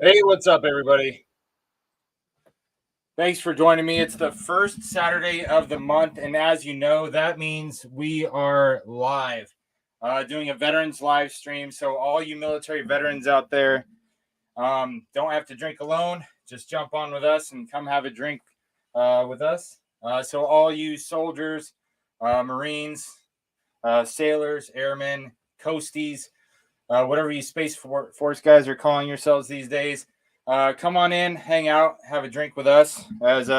Hey, what's up, everybody? Thanks for joining me. It's the first Saturday of the month, and as you know, that means we are live, doing a veterans live stream. So, all you military veterans out there, don't have to drink alone. Just jump on with us and come have a drink with us. So, all you soldiers, Marines, sailors, airmen, coasties, whatever you Force guys are calling yourselves these days. Come on in, hang out, have a drink with us as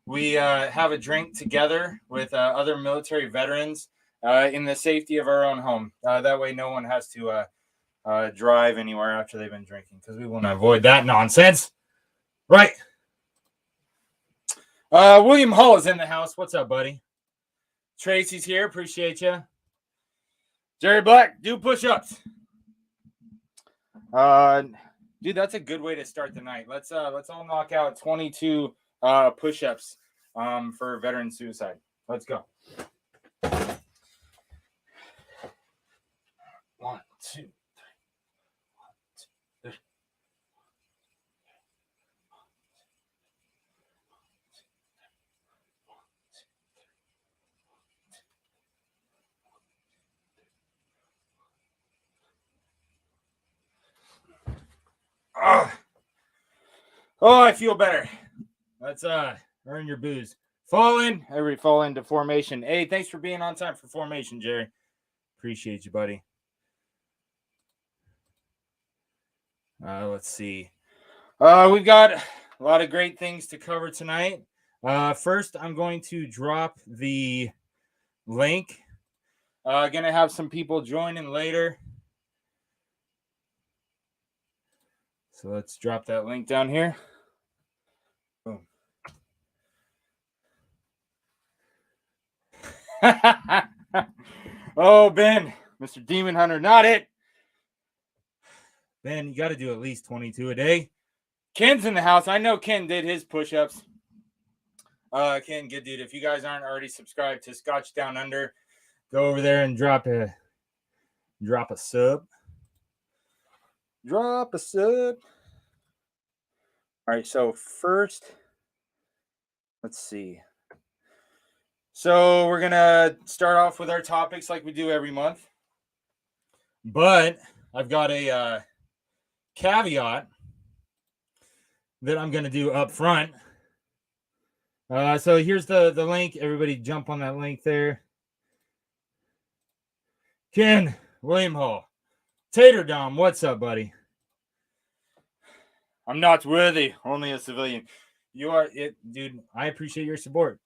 we have a drink together with other military veterans in the safety of our own home. That way, no one has to drive anywhere after they've been drinking because we want to avoid that nonsense. Right. William Hull is in the house. What's up, buddy? Tracy's here. Appreciate you. Jerry Black, do push-ups. Dude, that's a good way to start the night. Let's all knock out 22 push-ups for veteran suicide. Let's go. 1, 2, 3. 1, 2, 3. Oh, I feel better. Let's earn your booze. Fall in. Everybody fall into formation. Hey, thanks for being on time for formation, Jerry. Appreciate you, buddy. Let's see. We've got a lot of great things to cover tonight. First, I'm going to drop the link. Gonna have some people join in later. So let's drop that link down here. Boom. Oh, Ben, Mr. Demon Hunter, not it. Ben, you got to do at least 22 a day. Ken's in the house. I know Ken did his push-ups. Ken, good dude. If you guys aren't already subscribed to Scotch Down Under, go over there and drop a sub. Drop a sub. All right, so first, let's see. So we're going to start off with our topics like we do every month. But I've got a caveat that I'm going to do up front. So here's the link. Everybody jump on that link there. Ken, William Hall, Tater Dom, what's up, buddy? I'm not worthy, only a civilian. You are it, dude. I appreciate your support.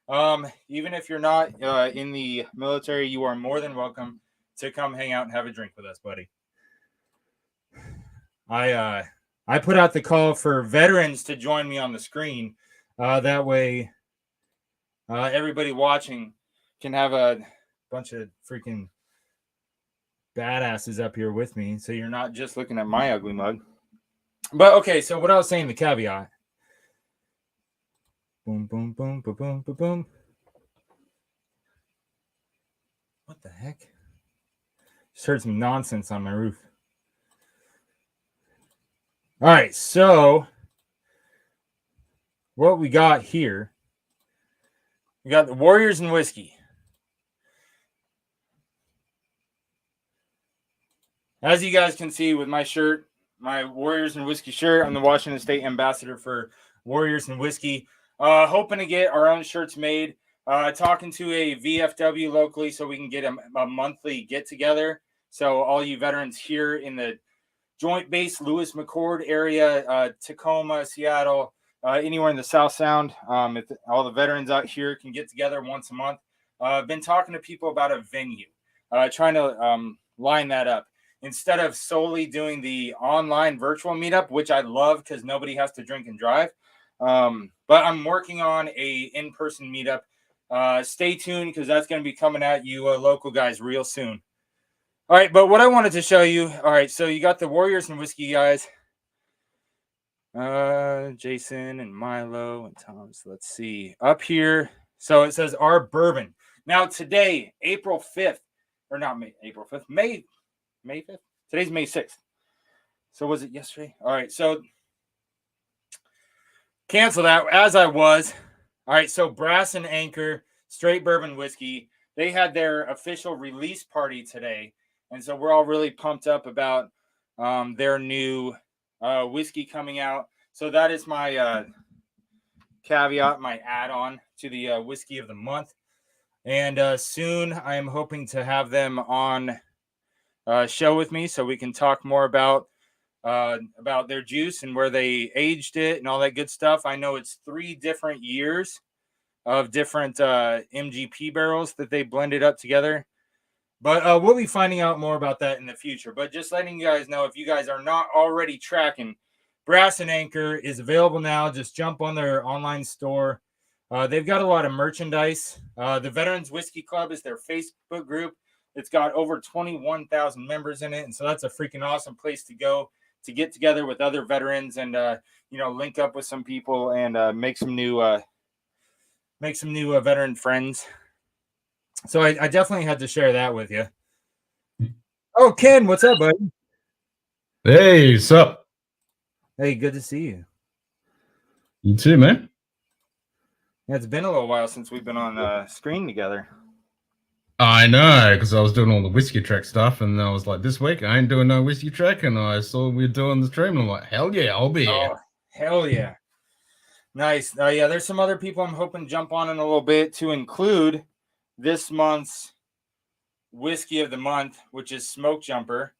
Even if you're not in the military, you are more than welcome to come hang out and have a drink with us, buddy. I put out the call for veterans to join me on the screen. That way, everybody watching can have a bunch of freaking badasses up here with me. So you're not just looking at my ugly mug. But okay, so what I was saying, the caveat. Boom, boom, boom, boom, boom, boom, boom. What the heck? Just heard some nonsense on my roof. All right, so what we got here, we got the Warriors and Whiskey. As you guys can see with my shirt, my Warriors and Whiskey shirt, I'm the Washington State ambassador for Warriors and Whiskey. Hoping to get our own shirts made. Talking to a VFW locally so we can get a monthly get-together. So all you veterans here in the Joint Base Lewis McChord area, Tacoma, Seattle, anywhere in the South Sound, if all the veterans out here can get together once a month. I've been talking to people about a venue, trying to line that up. Instead of solely doing the online virtual meetup, which I love because nobody has to drink and drive. But I'm working on a in-person meetup. Stay tuned because that's going to be coming at you local guys real soon. All right, but what I wanted to show you. All right, so you got the Warriors and Whiskey guys. Jason and Milo and Thomas. Let's see. Up here. So it says our bourbon. Now today, April 5th, or not May, April 5th, May 5th. Today's May 6th. So was it yesterday? All right. So cancel that as I was. All right. So Brass and Anchor Straight Bourbon Whiskey, they had their official release party today. And so we're all really pumped up about their new whiskey coming out. So that is my caveat, my add-on to the whiskey of the month. And soon I am hoping to have them on show with me so we can talk more about their juice and where they aged it and all that good stuff. I know it's 3 different years of different MGP barrels that they blended up together. But we'll be finding out more about that in the future. But just letting you guys know, if you guys are not already tracking, Brass and Anchor is available now. Just jump on their online store. They've got a lot of merchandise. The Veterans Whiskey Club is their Facebook group. It's got over 21,000 members in it. And so that's a freaking awesome place to go to get together with other veterans and, link up with some people and make some new veteran friends. So I definitely had to share that with you. Oh, Ken, what's up, buddy? Hey, what's up? Hey, good to see you. You too, man. Yeah, it's been a little while since we've been on screen together. I know, because I was doing all the whiskey track stuff, and I was like, this week I ain't doing no whiskey track, and I saw we were doing the stream, and I'm like, hell yeah, I'll be here. Hell yeah. Nice. Yeah, there's some other people I'm hoping to jump on in a little bit to include this month's whiskey of the month, which is Smoke Jumper.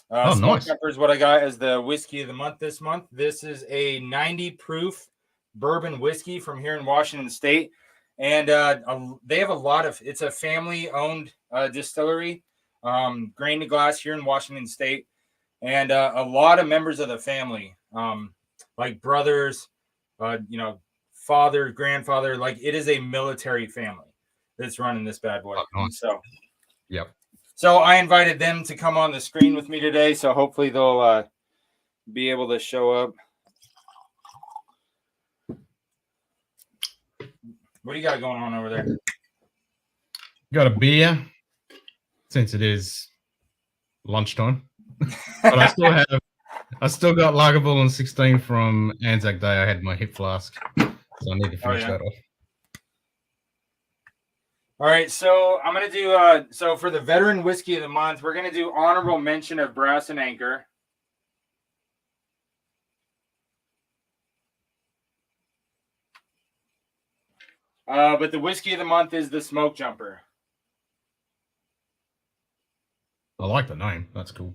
Smoke nice. Jumper is what I got as the whiskey of the month this month. This is a 90 proof bourbon whiskey from here in Washington State. And they have a lot of, it's a family owned distillery, grain to glass here in Washington State. And a lot of members of the family, like brothers, father, grandfather, like it is a military family that's running this bad boy. So, yep. So I invited them to come on the screen with me today. So hopefully they'll be able to show up. What do you got going on over there? Got a beer, since it is lunchtime. But I still got Lagerville 16 from Anzac Day. I had my hip flask, so I need to finish that off. All right, so I'm going to do, so for the Veteran Whiskey of the Month, we're going to do honorable mention of Brass and Anchor. But the Whiskey of the Month is the Smoke Jumper. I like the name. That's cool.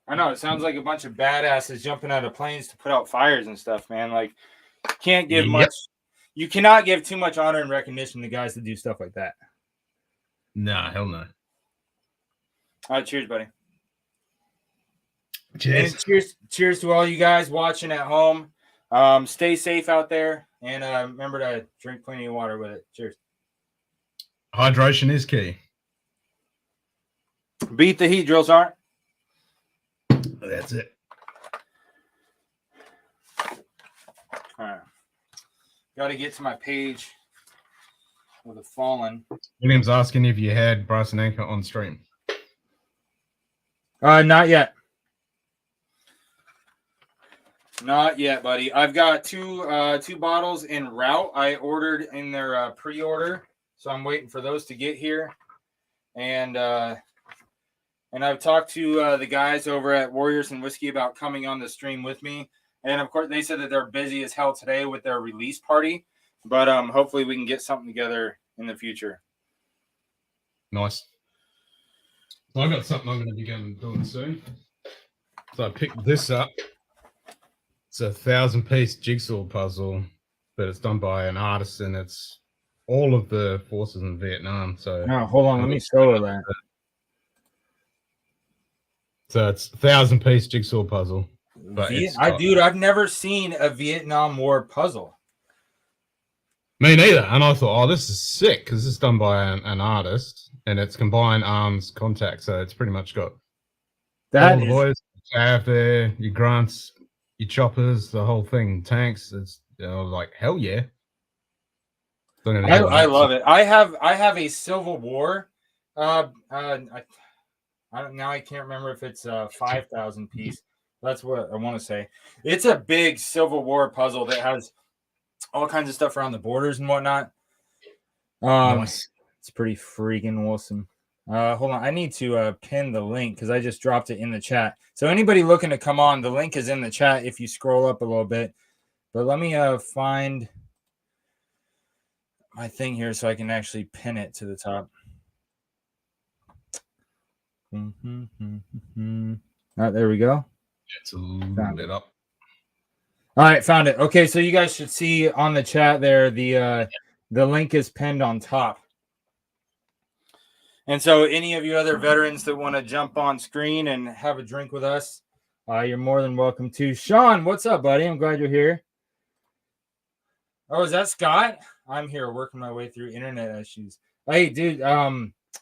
I know. It sounds like a bunch of badasses jumping out of planes to put out fires and stuff, man. Like, can't give much. You cannot give too much honor and recognition to guys that do stuff like that. Nah, hell no. All right, cheers, buddy. Cheers. And cheers to all you guys watching at home. Stay safe out there, and remember to drink plenty of water with it. Cheers. Hydration is key. Beat the heat, drill sergeant. That's it. All right. Got to get to my page with a fallen. William's asking if you had Brass and Anchor on stream. Not yet. Not yet, buddy. I've got two bottles en route. I ordered in their pre-order, so I'm waiting for those to get here. And I've talked to the guys over at Warriors and Whiskey about coming on the stream with me. And of course, they said that they're busy as hell today with their release party, but hopefully we can get something together in the future. Nice. So I got something I'm going to begin doing soon. So I picked this up. It's a 1,000-piece jigsaw puzzle, but it's done by an artist, and it's all of the forces in Vietnam. So no, hold on, let me solo that. So it's 1,000-piece jigsaw puzzle. But I've never seen a Vietnam War puzzle. Me neither. And I thought, oh, this is sick because it's done by an artist, and it's combined arms contact. So it's pretty much got all the boys you have there, your grunts, your choppers, the whole thing, tanks. It's like hell yeah. I love it. I have a Civil War. I can't remember if it's a 5,000 piece. That's what I want to say. It's a big Civil War puzzle that has all kinds of stuff around the borders and whatnot. Nice. It's pretty freaking awesome. Hold on, I need to pin the link because I just dropped it in the chat. So anybody looking to come on, the link is in the chat if you scroll up a little bit. But let me find my thing here so I can actually pin it to the top. All right, there we go. It's lit up. All right, found it. Okay, so you guys should see on the chat there the link is pinned on top. And so any of you other veterans that want to jump on screen and have a drink with us, you're more than welcome to. Sean, what's up, buddy? I'm glad you're here. Oh, is that Scott? I'm here working my way through internet issues. Hey, dude,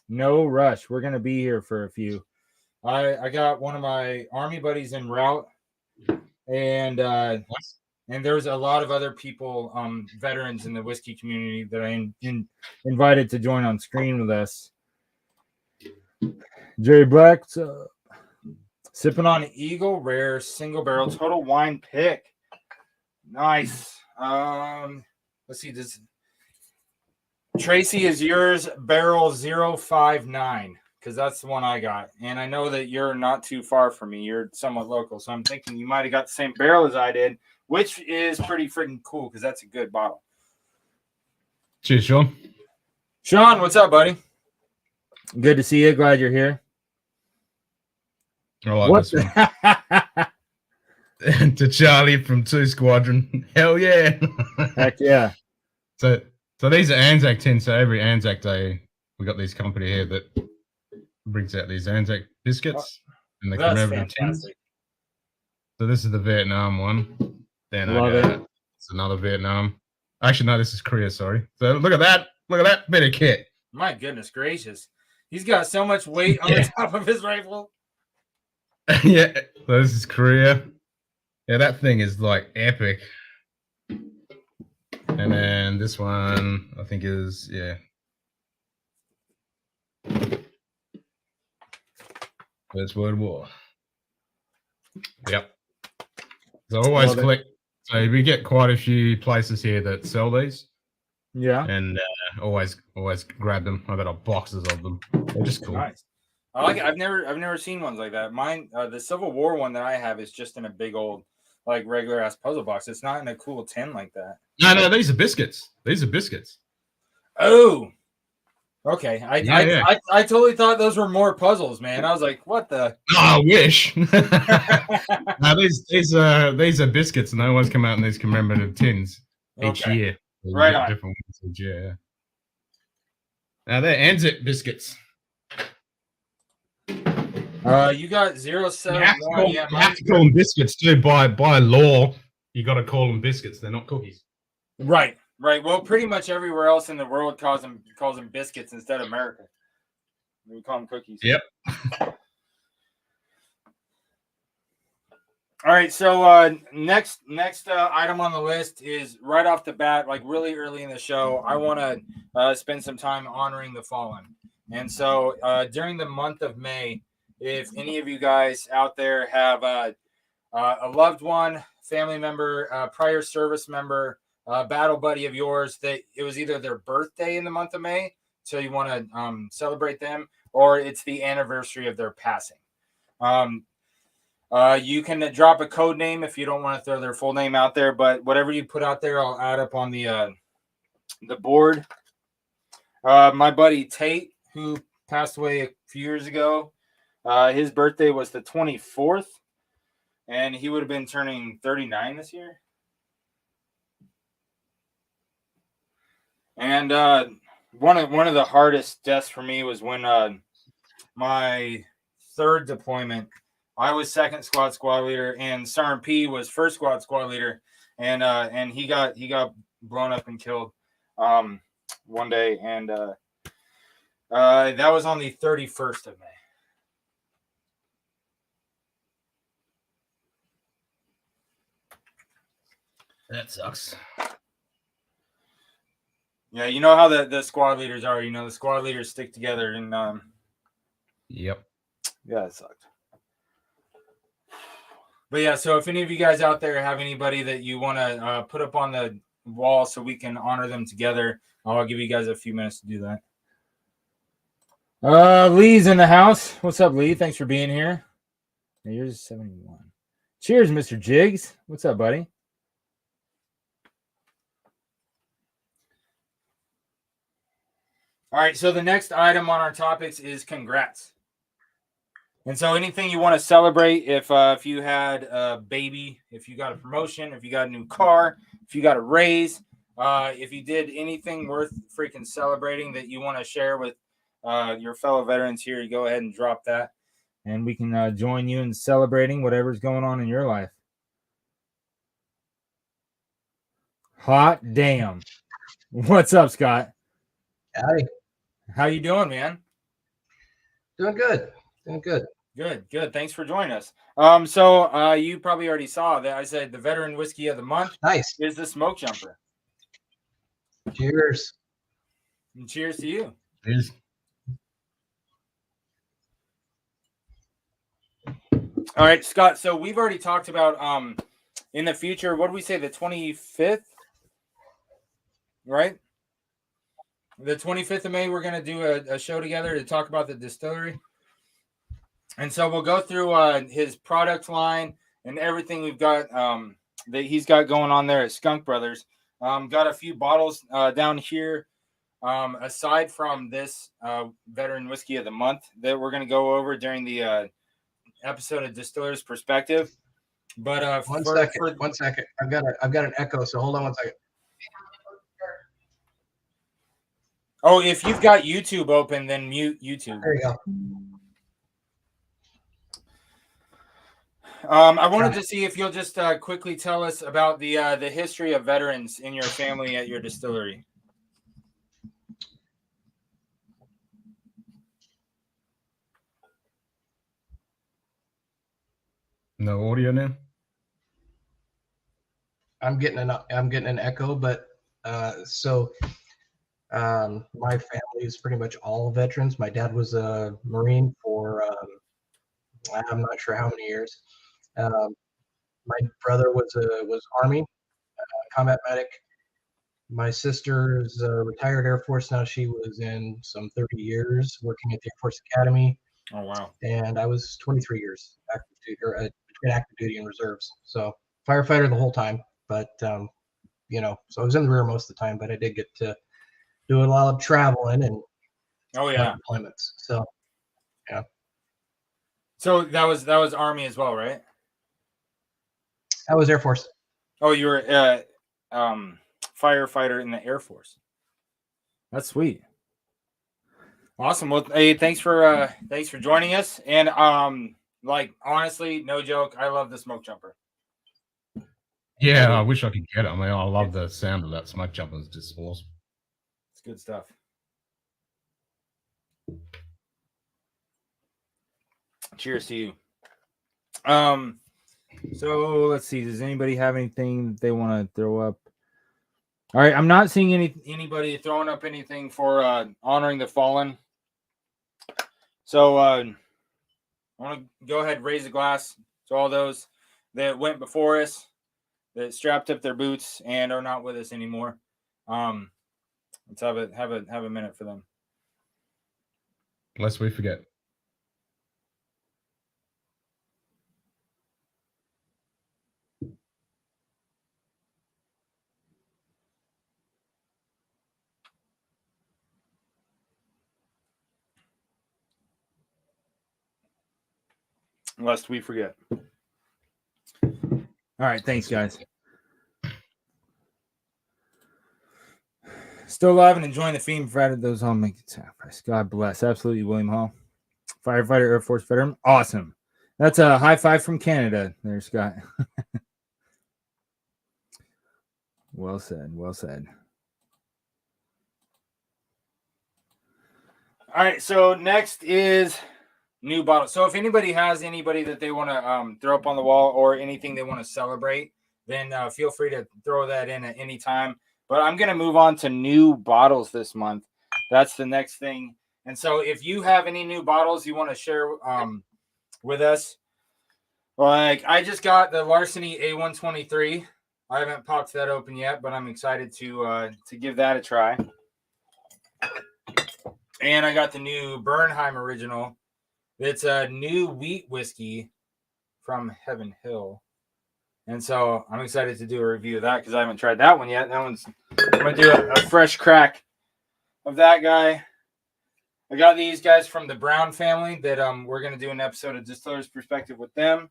no rush. We're gonna be here for a few. I got one of my army buddies en route, and there's a lot of other people, veterans in the whiskey community that I invited to join on screen with us. Jerry Black, sipping on Eagle Rare Single Barrel Total Wine Pick. Nice. Let's see this. Tracy, is yours barrel 059? Because that's the one I got. And I know that you're not too far from me. You're somewhat local. So I'm thinking you might have got the same barrel as I did, which is pretty freaking cool because that's a good bottle. Cheers, Sean. Sean, what's up, buddy? Good to see you. Glad you're here. I like this one. To Charlie from 2 Squadron. Hell yeah. Heck yeah. So these are Anzac tins. So every Anzac Day, we got this company here that brings out these Anzac biscuits in the commemorative tins. So this is the Vietnam one. Then it's another Vietnam. Actually, no, this is Korea, sorry. So look at that. Look at that bit of kit. My goodness gracious. He's got so much weight on the top of his rifle. Yeah. So this is Korea. Yeah, that thing is like epic. And then this one, I think is, First World War. Yep. So I always collect. So we get quite a few places here that sell these. Yeah. And always grab them. I've got boxes of them. They're just cool. Nice. I like it. I've never seen ones like that. Mine, the Civil War one that I have is just in a big old, like, regular ass puzzle box. It's not in a cool tin like that. No, these are biscuits. These are biscuits. Oh, okay. I totally thought those were more puzzles, man. I was like, what the? Oh, I wish. No, these are biscuits, and they always come out in these commemorative tins each year. Right on. Different ones each year. Now they're Anzac biscuits. You got 071. You have to call them biscuits too. By law, you got to call them biscuits. They're not cookies. Right. Well, pretty much everywhere else in the world calls them biscuits instead of America. We call them cookies. Yep. All right. So next item on the list is right off the bat, like really early in the show. I want to spend some time honoring the fallen, and so during the month of May, if any of you guys out there have a loved one, family member, prior service member, battle buddy of yours that it was either their birthday in the month of May, so you want to celebrate them, or it's the anniversary of their passing. You can drop a code name if you don't want to throw their full name out there, but whatever you put out there, I'll add up on the board. My buddy Tate, who passed away a few years ago, his birthday was the 24th, and he would have been turning 39 this year. And one of the hardest deaths for me was when my third deployment, I was second squad leader, and Sergeant P was first squad leader, and he got blown up and killed one day, and that was on the 31st of May. That sucks. Yeah, you know how the squad leaders are. You know, the squad leaders stick together, and yep. Yeah, it sucked. But yeah, so if any of you guys out there have anybody that you want to put up on the wall so we can honor them together, I'll give you guys a few minutes to do that. Lee's in the house. What's up, Lee? Thanks for being here. Here's 71. Cheers, Mr. Jiggs. What's up, buddy? All right, so the next item on our topics is congrats. And so anything you want to celebrate, if you had a baby, if you got a promotion, if you got a new car, if you got a raise, if you did anything worth freaking celebrating that you want to share with your fellow veterans here, you go ahead and drop that. And we can join you in celebrating whatever's going on in your life. Hot damn. What's up, Scott? Howdy. How you doing, man? Doing good. Doing good. Good. Thanks for joining us. So you probably already saw that I said the veteran whiskey of the month Nice. is the Smoke Jumper. Cheers. And cheers to you. Cheers. All right, Scott. So we've already talked about in the future, what did we say, the 25th? Right? The 25th of May, we're going to do a show together to talk about the distillery. And so we'll go through his product line and everything we've got that he's got going on there at Skunk Brothers. Got a few bottles down here, aside from this veteran whiskey of the month that we're going to go over during the episode of Distiller's Perspective. But One second. I've got an echo, so hold on one second. Oh, if you've got YouTube open, then mute YouTube. There you go. I wanted to see if you'll just quickly tell us about the history of veterans in your family at your distillery. No audio now. I'm getting an echo, but my family is pretty much all veterans. My dad was a Marine for I'm not sure how many years. My brother was Army combat medic. My sister's retired Air Force now. She was in some 30 years working at the Air Force Academy. Oh wow! And I was 23 years active duty, between active duty and reserves. So firefighter the whole time, but so I was in the rear most of the time, but I did get to do a lot of traveling and deployments. So yeah. So that was Army as well, right? I was Air Force. Oh, you were firefighter in the Air Force. That's sweet. Awesome. Well, hey, thanks for joining us. And honestly, no joke, I love the Smoke Jumper. Yeah, I wish I could get it. I mean, I love the sound of that Smoke Jumper. It's just awesome. It's good stuff. Cheers to you. So let's see. Does anybody have anything that they want to throw up? All right, I'm not seeing anybody throwing up anything for honoring the fallen. So I want to go ahead and raise a glass to all those that went before us, that strapped up their boots and are not with us anymore. Let's have a minute for them. Lest we forget. Lest we forget. All right, thanks, guys. Still alive and enjoying the theme. Provided those all make the sacrifice. God bless. Absolutely, William Hall. Firefighter, Air Force veteran. Awesome. That's a high five from Canada there, Scott. Well said. Well said. All right, so next is new bottles. So if anybody has anybody that they want to throw up on the wall or anything they want to celebrate, then feel free to throw that in at any time. But I'm going to move on to new bottles this month. That's the next thing. And so if you have any new bottles you want to share with us. Like, I just got the Larceny A123. I haven't popped that open yet, but I'm excited to give that a try. And I got the new Bernheim Original. It's a new wheat whiskey from Heaven Hill. And so I'm excited to do a review of that because I haven't tried that one yet. I'm going to do a fresh crack of that guy. I got these guys from the Brown family that we're going to do an episode of Distiller's Perspective with them.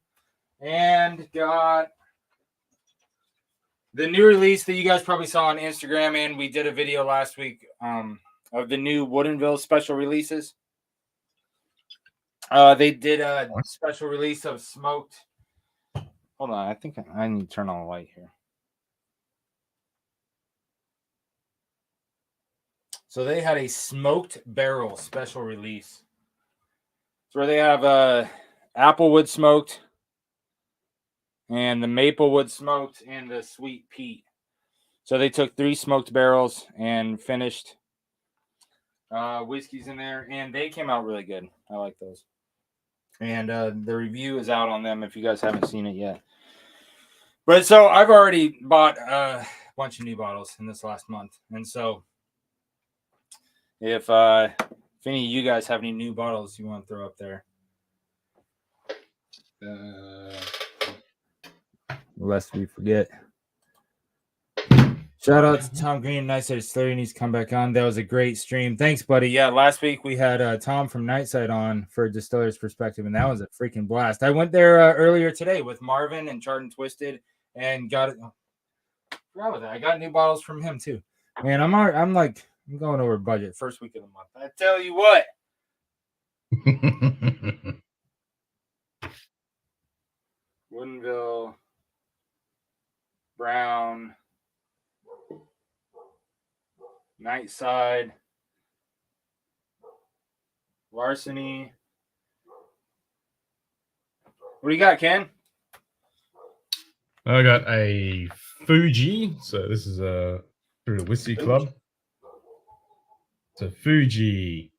And got the new release that you guys probably saw on Instagram, and we did a video last week of the new Woodinville special releases. They did a special release of smoked. Hold on, I think I need to turn on the light here. So they had a smoked barrel special release. It's where they have applewood smoked, and the maplewood smoked, and the sweet peat. So they took 3 smoked barrels and finished whiskeys in there, and they came out really good. I like those. And the review is out on them if you guys haven't seen it yet. But so I've already bought a bunch of new bottles in this last month. And so if any of you guys have any new bottles you want to throw up there. Lest we forget. Shout out to Tom Green. Nice that it's needs to come back on. That was a great stream. Thanks, buddy. Yeah, last week we had Tom from Nightside on for Distiller's Perspective, and that was a freaking blast. I went there earlier today with Marvin and Chart and Twisted, and got it. Forgot about that. I got new bottles from him too. Man, I'm going over budget first week of the month. I tell you what. Woodinville, Brown, Nightside, Larceny. What do you got, Ken? I got a Fuji. So this is through the Whiskey Club. It's a Fuji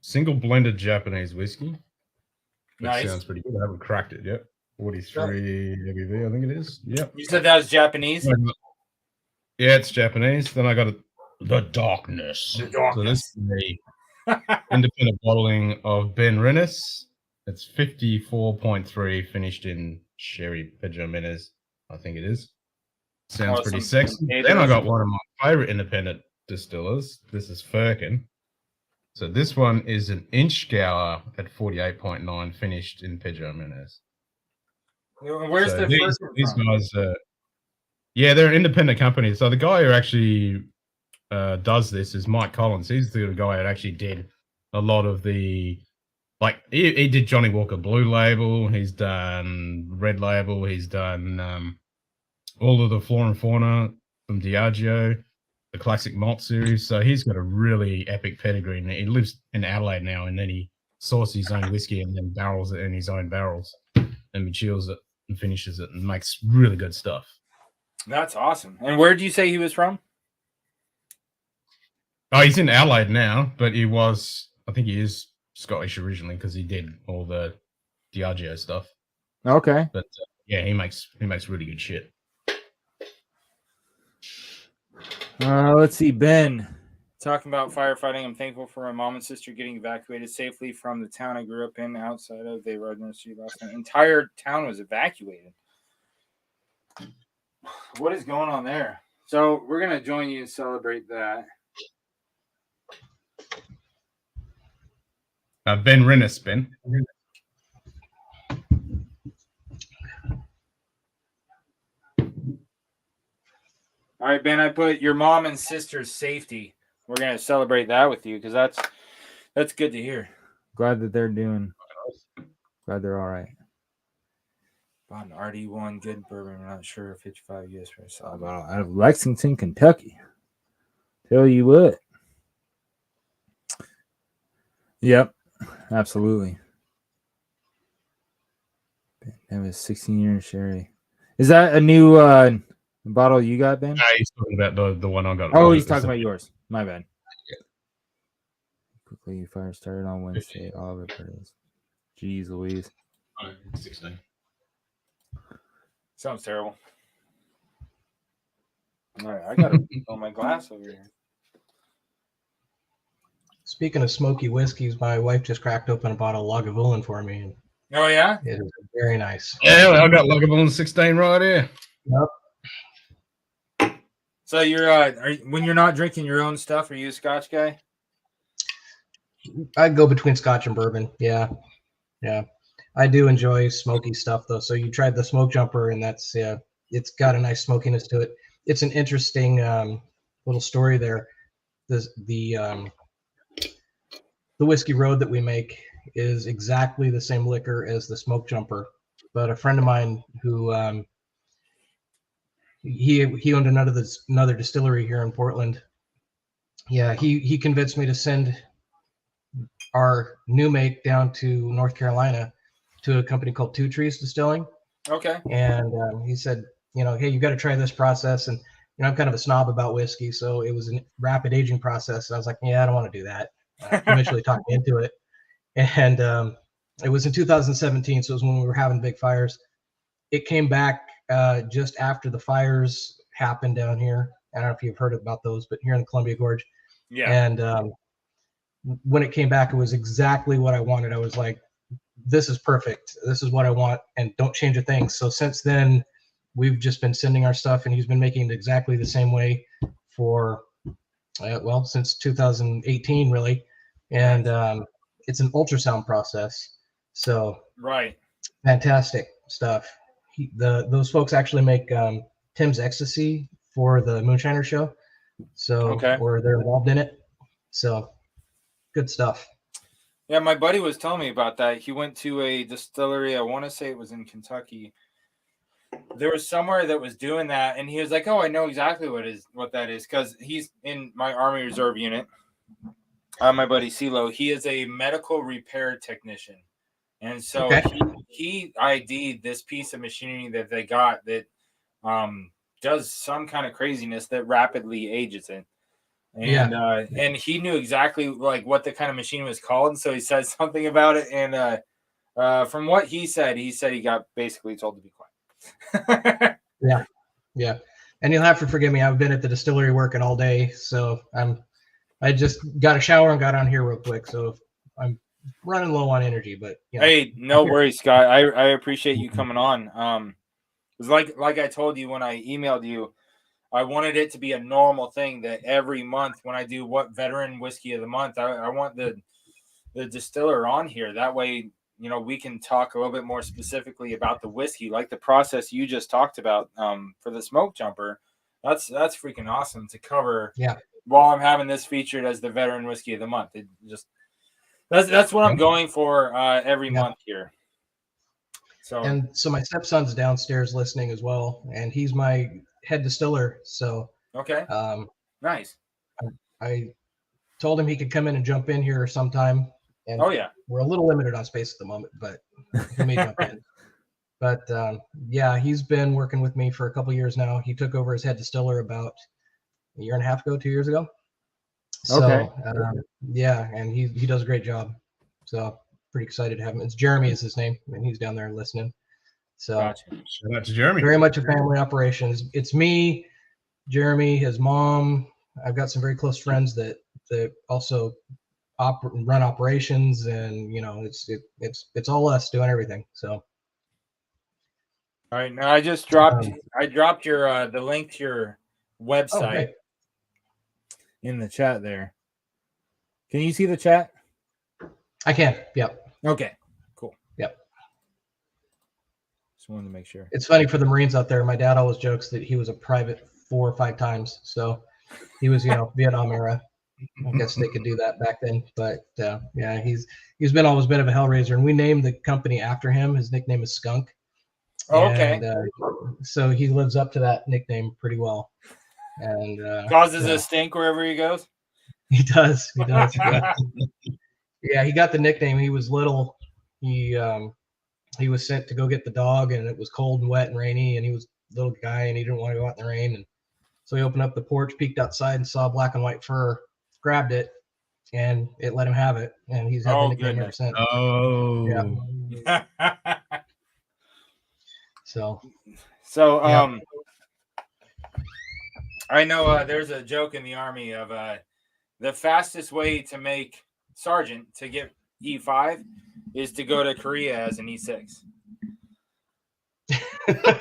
single blended Japanese whiskey. That sounds pretty good. I haven't cracked it yet. 43 ABV, I think it is. Yep. You said that was Japanese? Yeah, it's Japanese. Then I got the Darkness. The Darkness. So this is a independent bottling of Ben Rennes. It's 54.3, finished in sherry Pedro Menez, I think it is. Sounds pretty sexy. Then I got one of my favorite independent distillers. This is Firkin. So this one is an Inchgauer at 48.9, finished in Pedro Menez. Where's the these guys? Yeah, they're an independent company. So the guy who actually does this is Mike Collins. He's the guy that actually did a lot of the, like, he did Johnny Walker Blue Label. He's done Red Label. He's done all of the Flora and Fauna from Diageo, the classic malt series. So he's got a really epic pedigree, and he lives in Adelaide now. And then he sources his own whiskey and then barrels it in his own barrels, and he chills it and finishes it and makes really good stuff. That's awesome. And where did you say he was from? Oh, he's in Adelaide now, but I think he is Scottish originally because he did all the Diageo stuff. Okay. But yeah, he makes really good shit. Let's see, Ben. Talking about firefighting, I'm thankful for my mom and sister getting evacuated safely from the town I grew up in outside of the Rodman Street last night. Entire town was evacuated. What is going on there? So we're going to join you and celebrate that. Ben Rennes, Ben. All right, Ben, I put your mom and sister's safety. We're going to celebrate that with you because that's good to hear. Glad that they're all right. Bought an RD1 good bourbon. I'm not sure if 55 years for a solid bottle out of Lexington, Kentucky. Tell you what. Yep, absolutely. That was 16-year sherry. Is that a new bottle you got, Ben? No, he's talking about the one I got. Oh, he's talking about yours. My bad. Quickly, fire started on Wednesday. Oliver Curtis. Jeez Louise. Oh, 16. Sounds terrible. All right, I got to fill my glass over here. Speaking of smoky whiskeys, my wife just cracked open a bottle of Lagavulin for me. And Oh yeah, it is very nice. Yeah, I got Lagavulin 16 right here. Yep. so you're when you're not drinking your own stuff, are you a Scotch guy? I go between Scotch and bourbon. Yeah. I do enjoy smoky stuff though. So you tried the smoke jumper, and that's it's got a nice smokiness to it. It's an interesting little story there. The whiskey road that we make is exactly the same liquor as the smoke jumper, but a friend of mine who he owned another distillery here in Portland. Yeah, he convinced me to send our new make down to North Carolina to a company called Two Trees Distilling. Okay. And he said, hey, you got to try this process. And I'm kind of a snob about whiskey, so it was a rapid aging process. And I was like, yeah, I don't want to do that. He eventually talked me into it. And it was in 2017, so it was when we were having big fires. It came back just after the fires happened down here. I don't know if you've heard about those, but here in the Columbia Gorge. Yeah. And when it came back, it was exactly what I wanted. I was like, this is perfect. This is what I want, and don't change a thing. So since then, we've just been sending our stuff, and he's been making it exactly the same way for, since 2018, really. And it's an ultrasound process. So right. Fantastic stuff. Those folks actually make Tim's Ecstasy for the Moonshiner show. So, or they're involved in it. So good stuff. Yeah, my buddy was telling me about that. He went to a distillery. I want to say it was in Kentucky. There was somewhere that was doing that, and he was like, "Oh, I know exactly what that is," because he's in my Army Reserve unit. My buddy CeeLo, he is a medical repair technician, and so he ID'd this piece of machinery that they got that does some kind of craziness that rapidly ages it. And and he knew exactly like what the kind of machine was called, so he said something about it. And from what he said he got basically told to be quiet. yeah. And you'll have to forgive me. I've been at the distillery working all day, so I just got a shower and got on here real quick. So I'm running low on energy, but hey, no worries, Scott. I appreciate you coming on. It was like I told you when I emailed you. I wanted it to be a normal thing that every month when I do what veteran whiskey of the month, I want the distiller on here. That way, we can talk a little bit more specifically about the whiskey, like the process you just talked about for the smoke jumper. That's freaking awesome to cover. Yeah. While I'm having this featured as the veteran whiskey of the month, it just that's what I'm going for every month here. So my stepson's downstairs listening as well, and he's my head distiller. So nice. I told him he could come in and jump in here sometime. And we're a little limited on space at the moment, but he may jump in. But he's been working with me for a couple years now. He took over as head distiller about a year and a half ago, 2 years ago. So and he does a great job. So pretty excited to have him. It's Jeremy is his name, and he's down there listening. So shout out to Jeremy. Very much a family operation. It's me, Jeremy, his mom. I've got some very close friends that also run operations, and it's all us doing everything. So all right, now I just dropped your the link to your website in the chat there. Can you see the chat? I can. Yep. Okay. Cool. Yep. Just wanted to make sure. It's funny for the Marines out there. My dad always jokes that he was a private 4 or 5 times. So he was, Vietnam era. I guess they could do that back then. But he's been always been of a hellraiser, and we named the company after him. His nickname is Skunk. Oh, okay. And, so he lives up to that nickname pretty well. And causes a stink wherever he goes. He does. Yeah, he got the nickname. He was little. He was sent to go get the dog, and it was cold and wet and rainy, and he was a little guy, and he didn't want to go out in the rain. And so he opened up the porch, peeked outside, and saw black and white fur, grabbed it, and it let him have it. And he's had the nickname ever since. Oh. Yeah. So So I know there's a joke in the Army of the fastest way to make sergeant to get E5 is to go to Korea as an E6. yeah,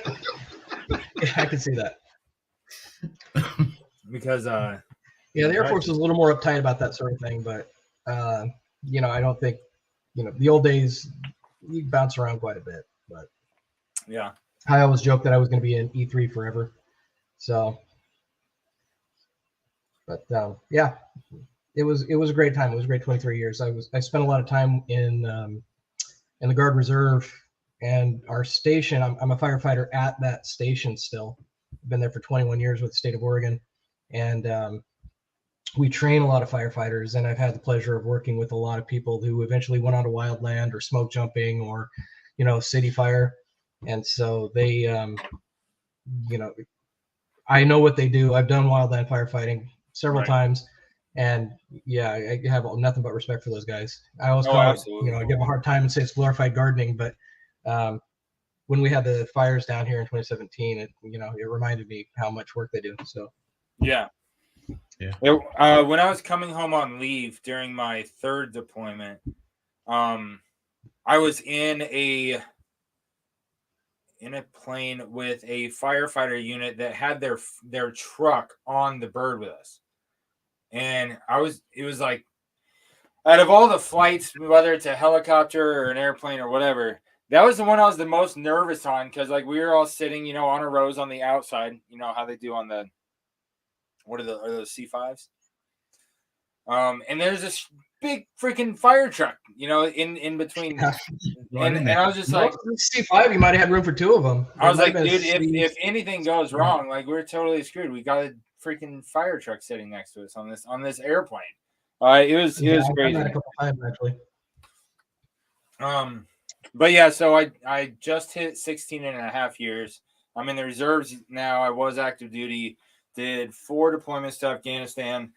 I can see that. Because the Air Force is a little more uptight about that sort of thing, but I don't think the old days you bounce around quite a bit. But yeah, I always joked that I was going to be in E3 forever. So, but yeah, it was a great time. It was a great 23 years. I spent a lot of time in the Guard Reserve and our station. I'm a firefighter at that station still. I've been there for 21 years with the state of Oregon, and we train a lot of firefighters. And I've had the pleasure of working with a lot of people who eventually went on to wildland or smoke jumping or, city fire. And so they, I know what they do. I've done wildland firefighting several times. And yeah, I have nothing but respect for those guys. I always call absolutely. it, I give them a hard time and say it's glorified gardening, but when we had the fires down here in 2017, it reminded me how much work they do. So yeah. When I was coming home on leave during my third deployment, I was in a plane with a firefighter unit that had their truck on the bird with us. And it was like, out of all the flights, whether it's a helicopter or an airplane or whatever, that was the one I was the most nervous on, because like we were all sitting, on a rows on the outside, how they do on the, are those C5s? And there's this big freaking fire truck, in between. Yeah. And I was just like, C5, you might have had room for two of them. I was like, dude, if anything goes wrong, like we're totally screwed. We got a freaking fire truck sitting next to us on this airplane. It was crazy. I've done that a couple times actually. But yeah, so I just hit 16 and a half years. I'm in the reserves now. I was active duty, did 4 deployments to Afghanistan.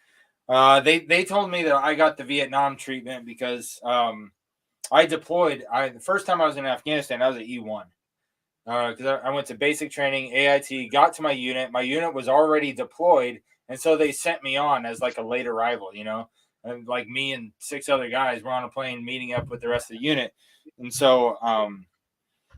They told me that I got the Vietnam treatment because I deployed. The first time I was in Afghanistan, I was at E1. Because I went to basic training, AIT, got to my unit. My unit was already deployed, and so they sent me on as like a late arrival, And like me and 6 other guys were on a plane meeting up with the rest of the unit. And so,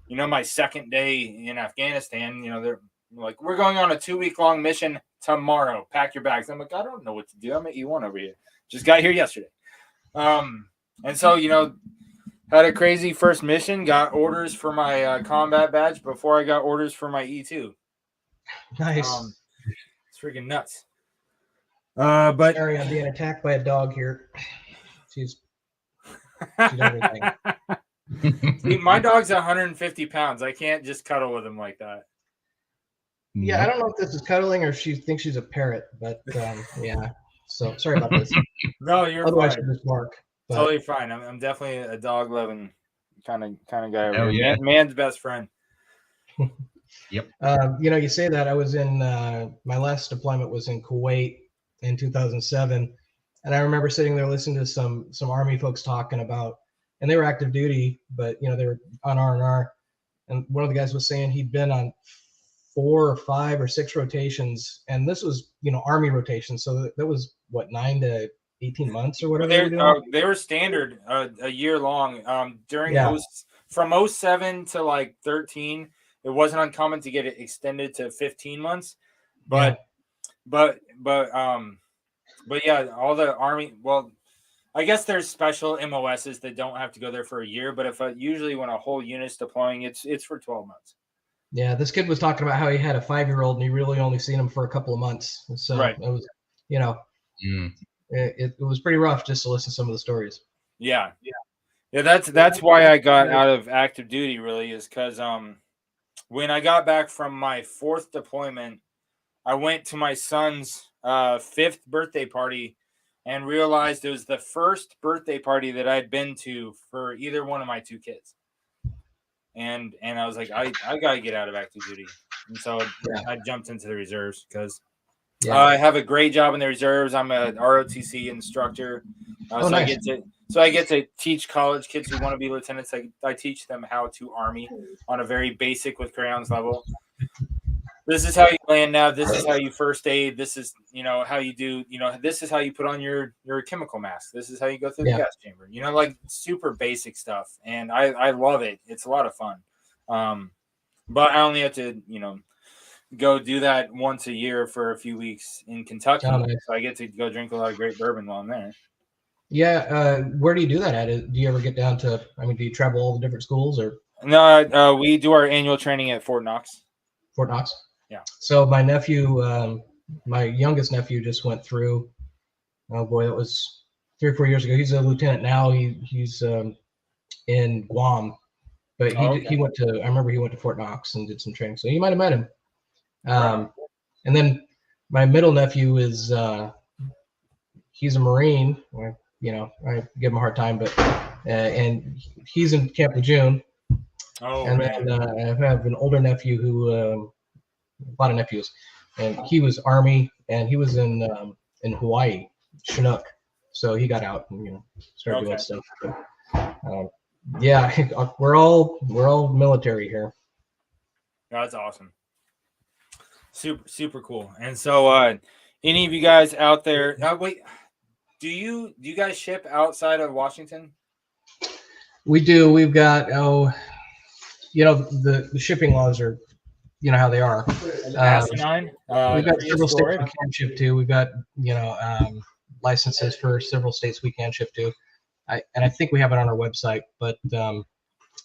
my second day in Afghanistan, they're like, we're going on a 2-week-long mission tomorrow. Pack your bags. I'm like, I don't know what to do. I'm at E1 over here. Just got here yesterday. And so, had a crazy first mission, got orders for my combat badge before I got orders for my E2. Nice. It's freaking nuts. But sorry, I'm being attacked by a dog here. She's everything. See, my dog's 150 pounds. I can't just cuddle with him like that. Yeah, I don't know if this is cuddling or if she thinks she's a parrot, but yeah. So sorry about this. No, you're otherwise fine. Just bark. But... Totally fine. I'm definitely a dog loving kind of guy. Over here. Yeah. Man's best friend. Yep. You say that I was in my last deployment was in Kuwait in 2007, and I remember sitting there listening to some Army folks talking about, and they were active duty, but they were on R&R, and one of the guys was saying he'd been on 4 or 5 or 6 rotations, and this was Army rotations, so that was what 9 to 18 months or whatever. They were standard a year long. From 07 to like 13, it wasn't uncommon to get it extended to 15 months. But yeah, all the Army. Well, I guess there's special MOSs that don't have to go there for a year. But usually when a whole unit's deploying, it's for 12 months. Yeah, this kid was talking about how he had a 5-year-old and he really only seen him for a couple of months. So it was, It was pretty rough just to listen to some of the stories. Yeah. That's why I got out of active duty. Really, is because when I got back from my 4th deployment, I went to my son's 5th birthday party and realized it was the first birthday party that I'd been to for either one of my 2 kids. And I was like, I gotta get out of active duty, and so I jumped into the reserves because. I have a great job in the reserves. I'm a ROTC instructor. So nice. So I get to teach college kids who want to be lieutenants. I teach them how to army on a very basic with crayons level. This is how you land nav. This is how you first aid. This is, how you do, this is how you put on your chemical mask. This is how you go through the gas chamber, like super basic stuff. And I love it. It's a lot of fun. But I only have to, go do that once a year for a few weeks in Kentucky. Oh, nice. So I get to go drink a lot of great bourbon while I'm there. Yeah. Where do you do that at? Do you ever get down to, do you travel all the different schools or? No, we do our annual training at Fort Knox. Fort Knox? Yeah. So my nephew, my youngest nephew just went through, oh boy, that was 3 or 4 years ago. He's a lieutenant now. He's in Guam, but he went to, I remember he went to Fort Knox and did some training. So you might have met him. And then my middle nephew is, he's a Marine. I give him a hard time, but and he's in Camp Lejeune. Oh, and man. then I have an older nephew who, a lot of nephews, and he was Army, and he was in Hawaii, Chinook. So he got out and started doing stuff. But, yeah, we're all military here. That's awesome. Super cool. And so, any of you guys out there? Wait, do you guys ship outside of Washington? We do. We've got the shipping laws are, how they are. Asinine. We've got several states we can ship to. We've got licenses for several states we can ship to. I think we have it on our website, but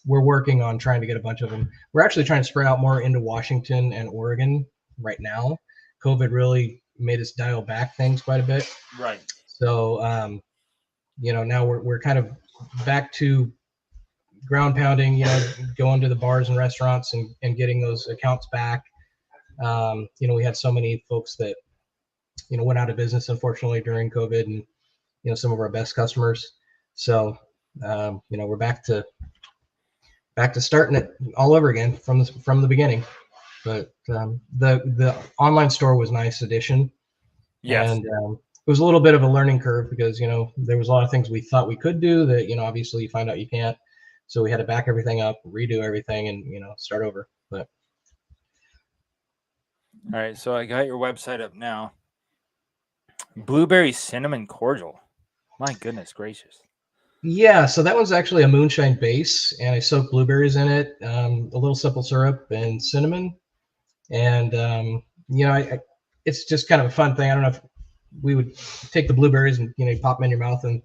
we're working on trying to get a bunch of them. We're actually trying to spread out more into Washington and Oregon right now. COVID really made us dial back things quite a bit. Right. So, now we're kind of back to ground pounding, going to the bars and restaurants and getting those accounts back. We had so many folks that, went out of business, unfortunately, during COVID, and, some of our best customers. So, we're back to starting it all over again from the beginning. But the online store was a nice addition. Yes. And it was a little bit of a learning curve because, there was a lot of things we thought we could do that, obviously you find out you can't. So we had to back everything up, redo everything, and, start over. But all right, so I got your website up now. Blueberry cinnamon cordial. My goodness gracious. Yeah, so that one's actually a moonshine base, and I soaked blueberries in it, a little simple syrup and cinnamon, and it's just kind of a fun thing. I don't know if we would take the blueberries and you pop them in your mouth, and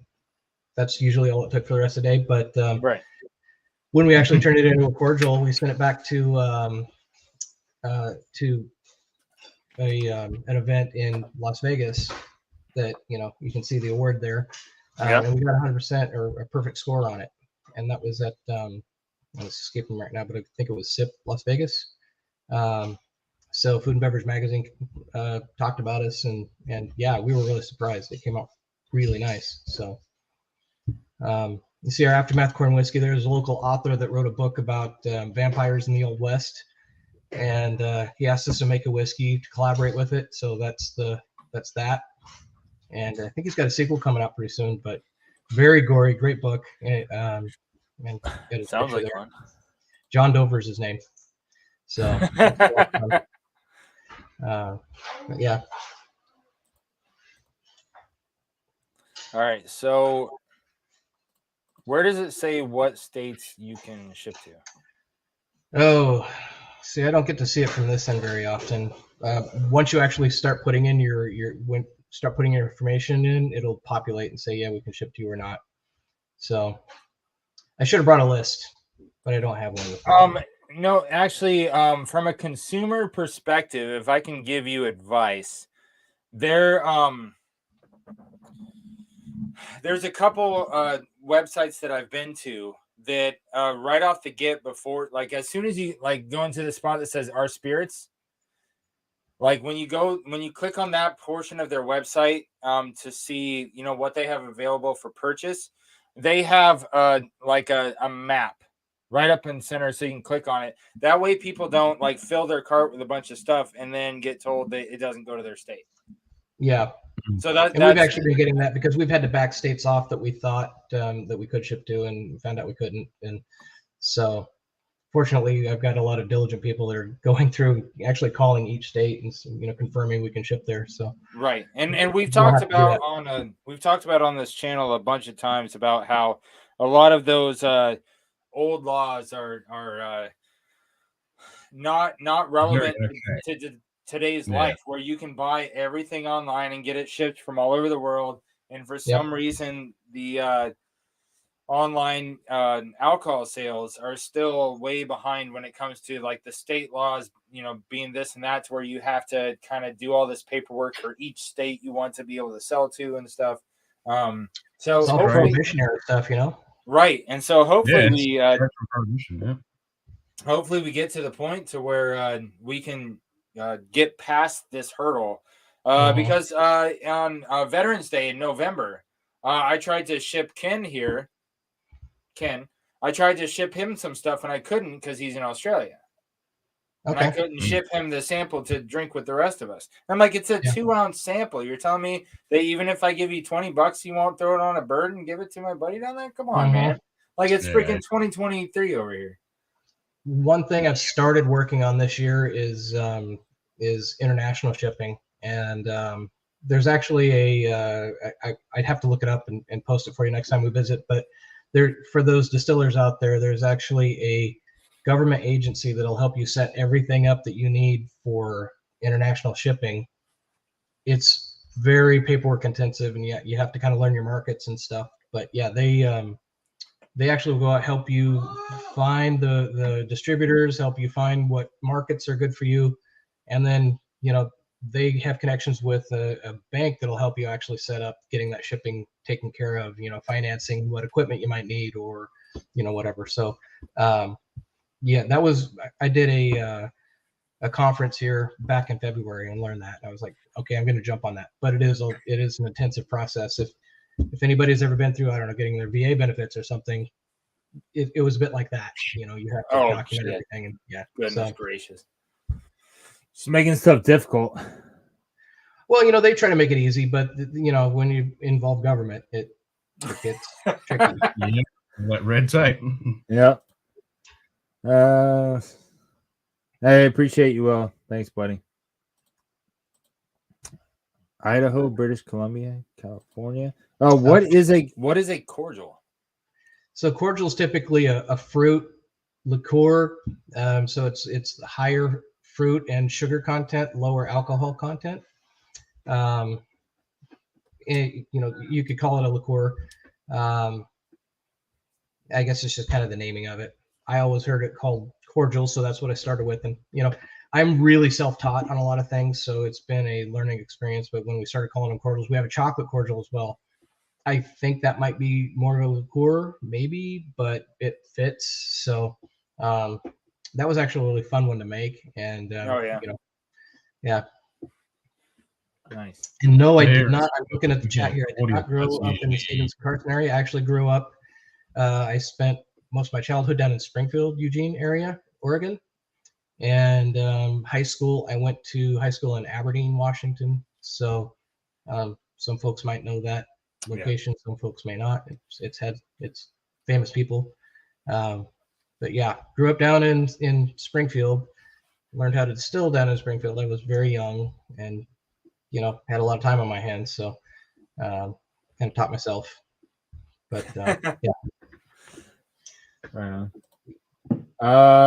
that's usually all it took for the rest of the day. But right. When we actually turned it into a cordial, we sent it back to an event in Las Vegas that you can see the award there. And we got 100% or a perfect score on it, and that was at it's escaping right now, but I think it was SIP Las Vegas. So Food and Beverage Magazine talked about us, and yeah, we were really surprised. It came out really nice. So you see our Aftermath Corn Whiskey. There's a local author that wrote a book about vampires in the Old West, and he asked us to make a whiskey to collaborate with it. So that's that. And I think he's got a sequel coming out pretty soon, but very gory, great book. And sounds like fun. John Dover's his name. So, yeah. All right. So, where does it say what states you can ship to? Oh, see, I don't get to see it from this end very often. Once you actually start putting in start putting your information in, it'll populate and say, yeah, we can ship to you or not. So I should have brought a list, but I don't have one. No, actually, from a consumer perspective, if I can give you advice, there's a couple websites that I've been to that right off the get before, like as soon as you go into the spot that says Our Spirits, when you click on that portion of their website to see, what they have available for purchase, they have a map right up in the center so you can click on it. That way people don't fill their cart with a bunch of stuff and then get told that it doesn't go to their state. Yeah. So And we've that's actually been getting that because we've had to back states off that we thought that we could ship to, and found out we couldn't. And so, fortunately, I've got a lot of diligent people that are going through, actually calling each state and confirming we can ship there. So right. And we've we don't talked have to do about that. we've talked about on this channel a bunch of times about how a lot of those old laws are not Very relevant okay. to today's Yeah. life, where you can buy everything online and get it shipped from all over the world, and for Yep. some reason the online alcohol sales are still way behind when it comes to like the state laws, being this and that, to where you have to kind of do all this paperwork for each state you want to be able to sell to and stuff. So It's all hopefully, prohibitionary stuff. right. And so hopefully Yeah, it's we straight from prohibition, yeah. hopefully we get to the point to where we can get past this hurdle, Mhm. because on Veterans Day in November, I tried to ship Ken. I tried to ship him some stuff and I couldn't because he's in Australia. And I Okay. couldn't ship him the sample to drink with the rest of us. I'm like, it's a Yeah. 2-ounce sample. You're telling me that even if I give you $20, you won't throw it on a bird and give it to my buddy down there? Come on, Mhm. man. Like, it's Yeah. freaking 2023 over here. One thing I've started working on this year is international shipping, and there's actually I'd have to look it up and post it for you next time we visit. But there, for those distillers out there, there's actually a government agency that'll help you set everything up that you need for international shipping. It's very paperwork intensive, and you have to kind of learn your markets and stuff. But yeah, they actually will help you find the distributors, help you find what markets are good for you, and then they have connections with a bank that'll help you actually set up getting that shipping taken care of, financing what equipment you might need, or whatever. So yeah, I did a conference here back in February and learned that. I was like, okay, I'm going to jump on that. But it is an intensive process. If anybody's ever been through, I don't know, getting their VA benefits or something, it was a bit like that. You have to Oh, document shit. everything, and yeah. Goodness So, gracious. It's making stuff difficult. well, they try to make it easy, but when you involve government, it gets tricky. Yeah. Like red tape. Yeah. I appreciate you, Will. Thanks, buddy. Idaho, British Columbia, California. Oh, what is a cordial? So cordial is typically a fruit liqueur. So it's higher fruit and sugar content, lower alcohol content. You could call it a liqueur. I guess it's just kind of the naming of it. I always heard it called cordial, so that's what I started with. And I'm really self-taught on a lot of things, so it's been a learning experience. But when we started calling them cordials, we have a chocolate cordial as well. I think that might be more of a liqueur, maybe, but it fits. So that was actually a really fun one to make. And Oh, yeah. Yeah. Nice. And no, I did There not. is I'm looking at the chat here. I did not grow up in the Stevens Carson area. I actually grew up. I spent most of my childhood down in Springfield, Eugene area, Oregon, and high school. I went to high school in Aberdeen, Washington. So some folks might know that location. Yeah. Some folks may not. It's famous people. But yeah, grew up down in Springfield. Learned how to distill down in Springfield. I was very young, and had a lot of time on my hands, so kind of taught myself. But yeah. Right on.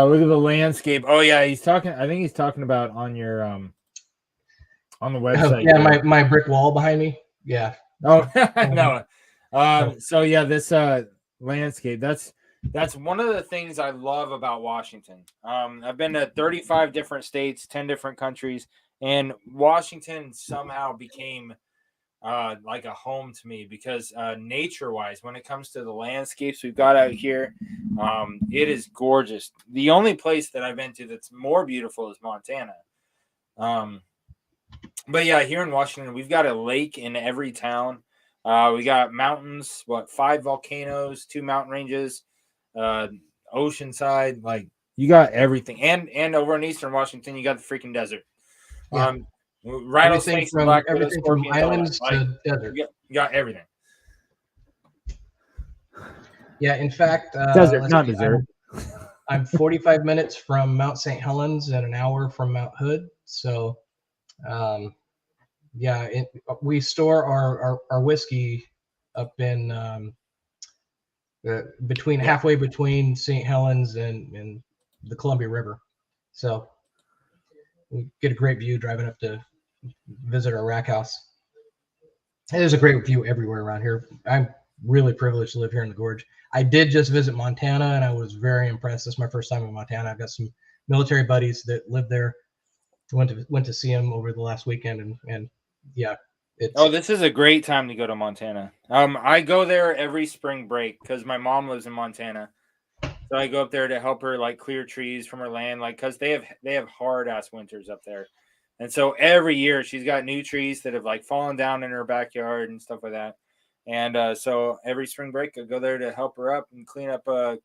Look at the landscape. Oh yeah, I think he's talking about on your on the website. Yeah, my brick wall behind me. Yeah. Oh no. So yeah, this landscape, that's one of the things I love about Washington. I've been to 35 different states, 10 different countries, and Washington somehow became like a home to me because nature-wise, when it comes to the landscapes we've got out here, it is gorgeous. The only place that I've been to that's more beautiful is Montana. But yeah, here in Washington, we've got a lake in every town. We got mountains, 5 volcanoes, 2 mountain ranges, oceanside. Like, you got everything. And over in Eastern Washington, you got the freaking desert. Yeah. Rattlesnakes, black widows, everything from scorpions, all that. islands Like, to desert. you got everything. Yeah, in fact, Desert, let's not see, dessert. I'm 45 minutes from Mount St. Helens and an hour from Mount Hood. So, yeah, we store our whiskey up in halfway between St. Helens and the Columbia River. So we get a great view driving up to visit our rack house. And there's a great view everywhere around here. I'm really privileged to live here in the gorge. I did just visit Montana, and I was very impressed. This is my first time in Montana. I've got some military buddies that live there. Went to see them over the last weekend, and yeah, this is a great time to go to Montana. I go there every spring break because my mom lives in Montana, so I go up there to help her like clear trees from her land, like because they have hard ass winters up there, and so every year she's got new trees that have like fallen down in her backyard and stuff like that. And so every spring break I go there to help her up and clean up her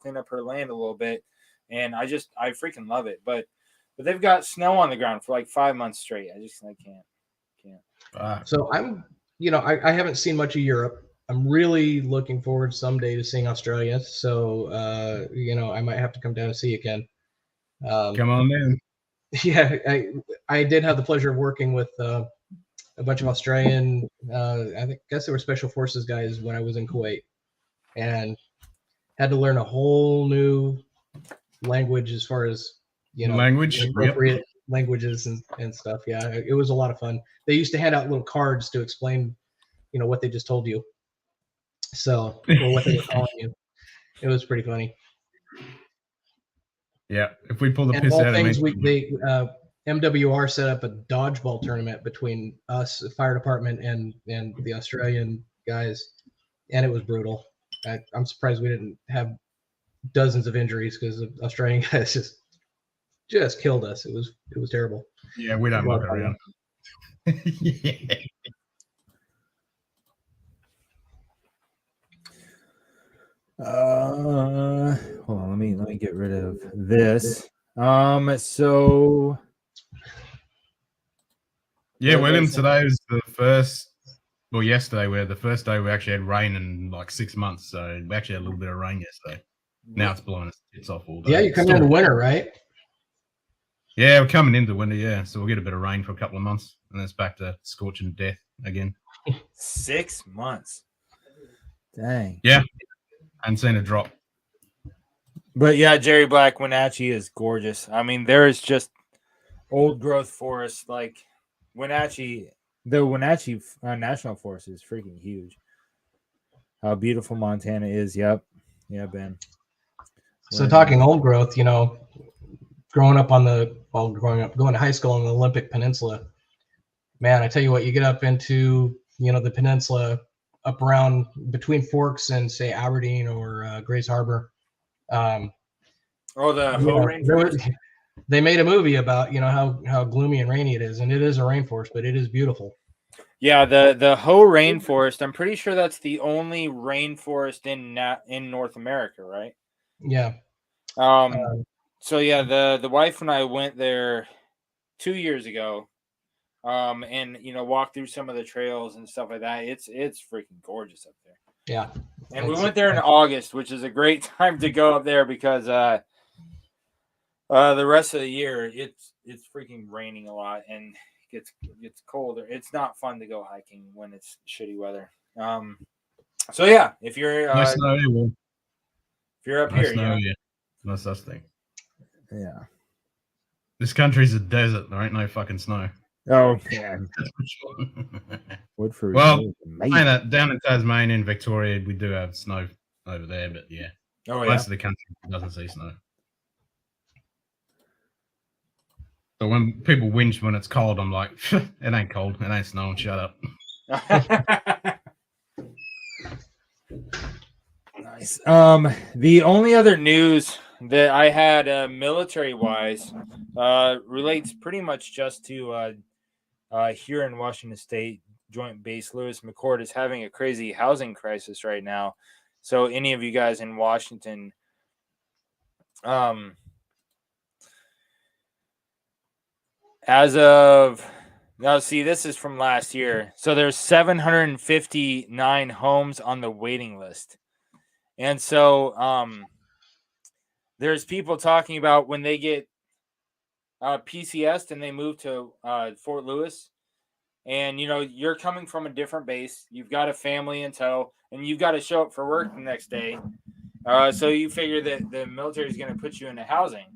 land a little bit, and I freaking love it. But they've got snow on the ground for like 5 months straight. I can't. So I haven't seen much of Europe. I'm really looking forward someday to seeing Australia. So I might have to come down and see you again. Come on in. Yeah, I did have the pleasure of working with a bunch of Australian, I guess they were special forces guys when I was in Kuwait, and had to learn a whole new language as far as appropriate languages and stuff. Yeah, it was a lot of fun. They used to hand out little cards to explain, what they just told you. So, or what they were calling you. It was pretty funny. Yeah, if we pull the piss out of things, MWR set up a dodgeball tournament between us, the fire department, and the Australian guys, and it was brutal. I'm surprised we didn't have dozens of injuries because the Australian guys just killed us. It was terrible. Yeah, we don't look around. Yeah. Hold on, let me get rid of this. So yeah, William, today was the first. Well, yesterday we had the first day we actually had rain in like 6 months. So we actually had a little bit of rain yesterday. Now it's blowing us tits off all day. Yeah, you're coming into winter, right? Yeah, we're coming into winter. Yeah, so we'll get a bit of rain for a couple of months, and then it's back to scorching death again. 6 months. Dang. Yeah, I haven't seen a drop. But yeah, Jerry Black, Wenatchee is gorgeous. I mean, there is just old growth forest. Like Wenatchee, the Wenatchee National Forest is freaking huge. How beautiful Montana is. Yep. Yeah, Ben. So talking old growth, going to high school on the Olympic Peninsula, man, I tell you what, you get up into, the peninsula up around between Forks and say Aberdeen or Grays Harbor. The rainforest. They made a movie about how gloomy and rainy it is, and it is a rainforest, but it is beautiful. Yeah, the Hoh rainforest. I'm pretty sure that's the only rainforest in North America, right? Yeah. So yeah, the wife and I went there 2 years ago, and walked through some of the trails and stuff like that. It's freaking gorgeous up there. Yeah. And we went there in August, which is a great time to go up there because the rest of the year it's freaking raining a lot and it gets colder. It's not fun to go hiking when it's shitty weather. So yeah, if you're no snow, if you're up no here, snow, no such thing. Yeah. This country's a desert. There ain't no fucking snow. Oh, yeah. Woodford. Well, down in Tasmania and Victoria, we do have snow over there, but yeah. Most of the country doesn't see snow. So when people whinge when it's cold, I'm like, it ain't cold. It ain't snowing. Shut up. Nice. The only other news that I had military-wise relates pretty much just to here in Washington State, Joint Base Lewis McChord is having a crazy housing crisis right now. So any of you guys in Washington, as of Now, see, this is from last year. So there's 759 homes on the waiting list. And so there's people talking about when they get PCS'd and they move to Fort Lewis, and you're coming from a different base. You've got a family in tow, and you've got to show up for work the next day. So you figure that the military is going to put you into housing.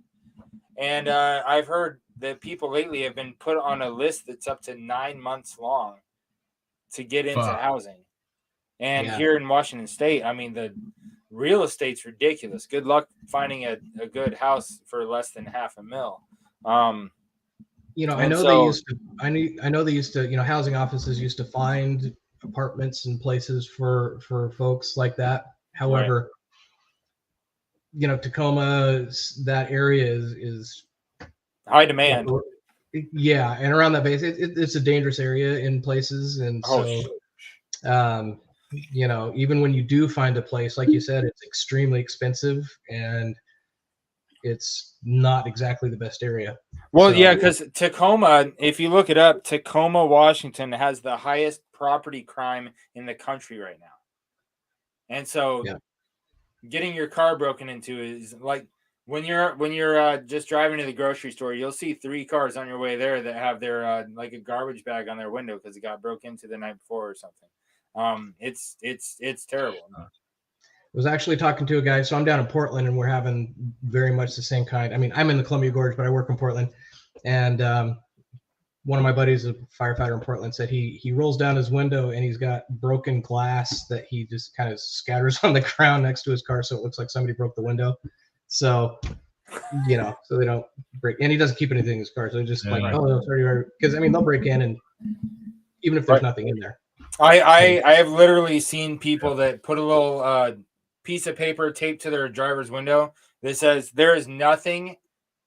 And I've heard that people lately have been put on a list that's up to 9 months long to get into housing. And here in Washington State, I mean, the real estate's ridiculous. Good luck finding a good house for less than $500,000. I know they used to. I know they used to. Housing offices used to find apartments and places for folks like that. However, Tacoma, that area is high demand. Yeah, and around that base, it's a dangerous area in places, and even when you do find a place, like you said, it's extremely expensive and it's not exactly the best area. Well, yeah, because Tacoma, if you look it up, Tacoma, Washington has the highest property crime in the country right now. And so getting your car broken into is like when you're just driving to the grocery store, you'll see 3 cars on your way there that have their like a garbage bag on their window because it got broke into the night before or something. It's terrible. I was actually talking to a guy. So I'm down in Portland, and we're having very much the same kind. I mean, I'm in the Columbia Gorge, but I work in Portland. And one of my buddies, a firefighter in Portland, said he rolls down his window and he's got broken glass that he just kind of scatters on the ground next to his car, so it looks like somebody broke the window. So, so they don't break. And he doesn't keep anything in his car, so just sorry, because I mean they'll break in, and even if there's nothing in there. I have literally seen people that put a little piece of paper taped to their driver's window that says there is nothing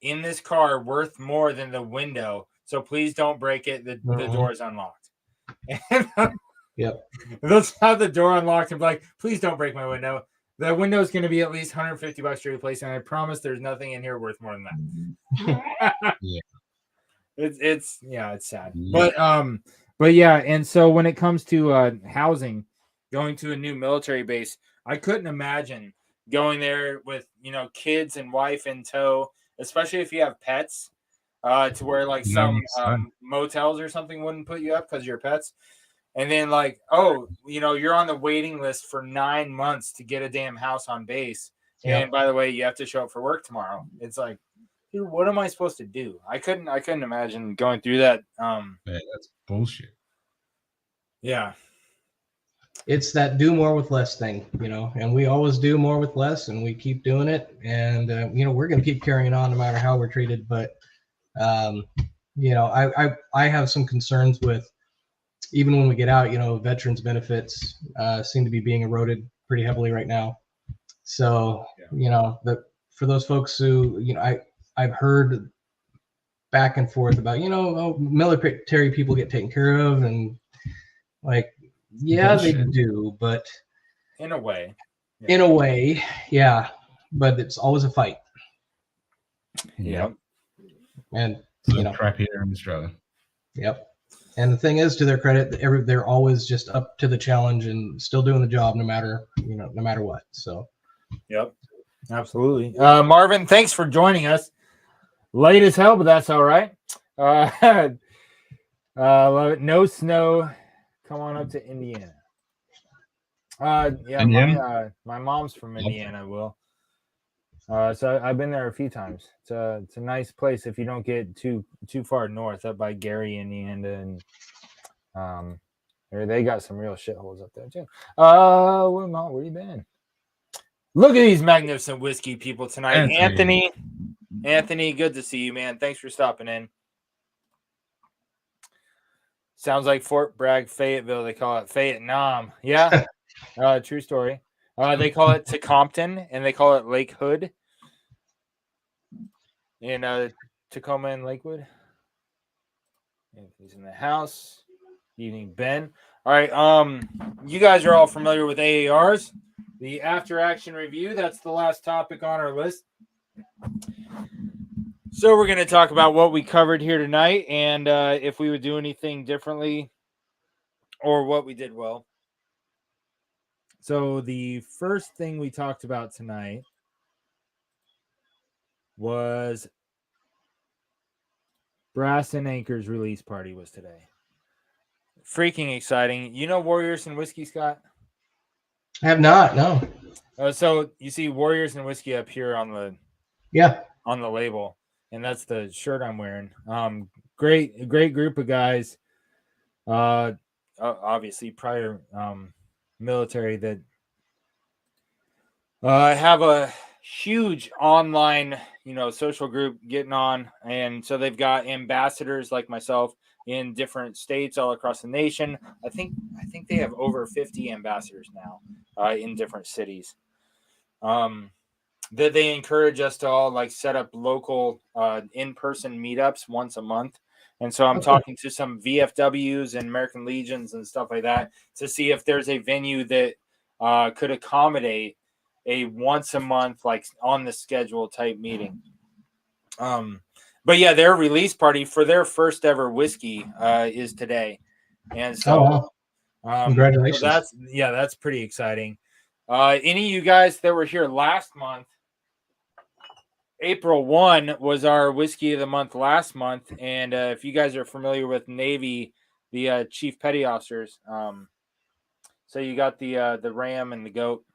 in this car worth more than the window, so please don't break it. The door is unlocked. Yep. They'll have the door unlocked and be like, please don't break my window. The window is going to be at least $150 to replace, and I promise there's nothing in here worth more than that. It's sad. Yeah. But yeah, and so when it comes to housing, going to a new military base, I couldn't imagine going there with kids and wife in tow, especially if you have pets, to where like some motels or something wouldn't put you up because you're pets. And then like, you're on the waiting list for 9 months to get a damn house on base. Yep. And by the way, you have to show up for work tomorrow. It's like, dude, what am I supposed to do? I couldn't imagine going through that. That's bullshit. Yeah. It's that do more with less thing, and we always do more with less, and we keep doing it. And, we're going to keep carrying on no matter how we're treated. But, I have some concerns with, even when we get out, veterans benefits seem to be being eroded pretty heavily right now. So, for those folks who, I've heard back and forth about, military people get taken care of, and like, yeah, they do, but in a way, but it's always a fight. Yep. And crap here in Australia. Yep. And the thing is, to their credit, they're always just up to the challenge and still doing the job, no matter what. So. Yep. Absolutely. Marvin, thanks for joining us. Late as hell, but that's all right. Love it. No snow. Come on up to Indiana. My mom's from Indiana, Will. So I've been there a few times. It's a nice place if you don't get too far north, up by Gary, Indiana, and they got some real shitholes up there too. Where you been? Look at these magnificent whiskey people tonight. Anthony, good to see you, man. Thanks for stopping in. Sounds like Fort Bragg, Fayetteville. They call it Fayette-Nam. Yeah, true story. They call it Tecompton, and they call it Lake Hood in Tacoma and Lakewood. He's in the house. Evening, Ben. All right. You guys are all familiar with AARs. The after action review. That's the last topic on our list. So we're going to talk about what we covered here tonight and if we would do anything differently or what we did well. So the first thing we talked about tonight was Brass and Anchor's release party was today. Freaking exciting. You know Warriors and Whiskey, Scott? I have not. No. So you see Warriors and Whiskey up here on the label, and that's the shirt I'm wearing. Great group of guys. Obviously prior military that have a huge online, social group getting on, and so they've got ambassadors like myself in different states all across the nation. I think they have over 50 ambassadors now in different cities. That they encourage us to all like set up local in-person meetups once a month. And so I'm talking to some VFWs and American Legions and stuff like that to see if there's a venue that could accommodate a once a month, like on the schedule type meeting. But yeah, their release party for their first ever whiskey is today. And so congratulations. So that's pretty exciting. Any of you guys that were here last month, April 1 was our whiskey of the month last month. And if you guys are familiar with Navy, the chief petty officers, so you got the ram and the goat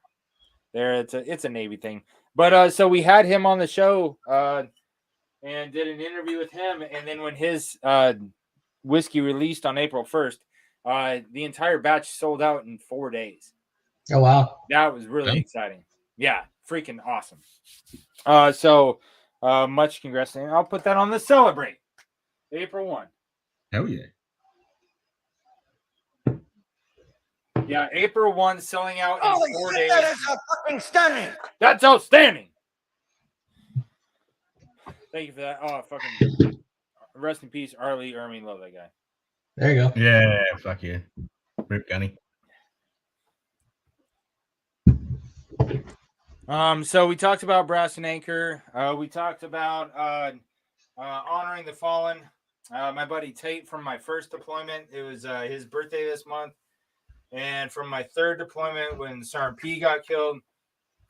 there. It's a Navy thing. But so we had him on the show and did an interview with him. And then when his whiskey released on April 1st, the entire batch sold out in 4 days. Oh, wow. That was really exciting. Yeah, freaking awesome. So much congrats. And I'll put that on the celebrate. April 1. Hell yeah. Yeah, April 1 selling out in 4 days. That is fucking stunning. That's outstanding. Thank you for that. Oh, fucking rest in peace, Arlie Ermey. Love that guy. There you go. Yeah, fuck yeah. Rip Gunny. So we talked about Brass and Anchor. We talked about honoring the fallen. My buddy Tate from my first deployment. It was his birthday this month. And from my third deployment when Sergeant P got killed,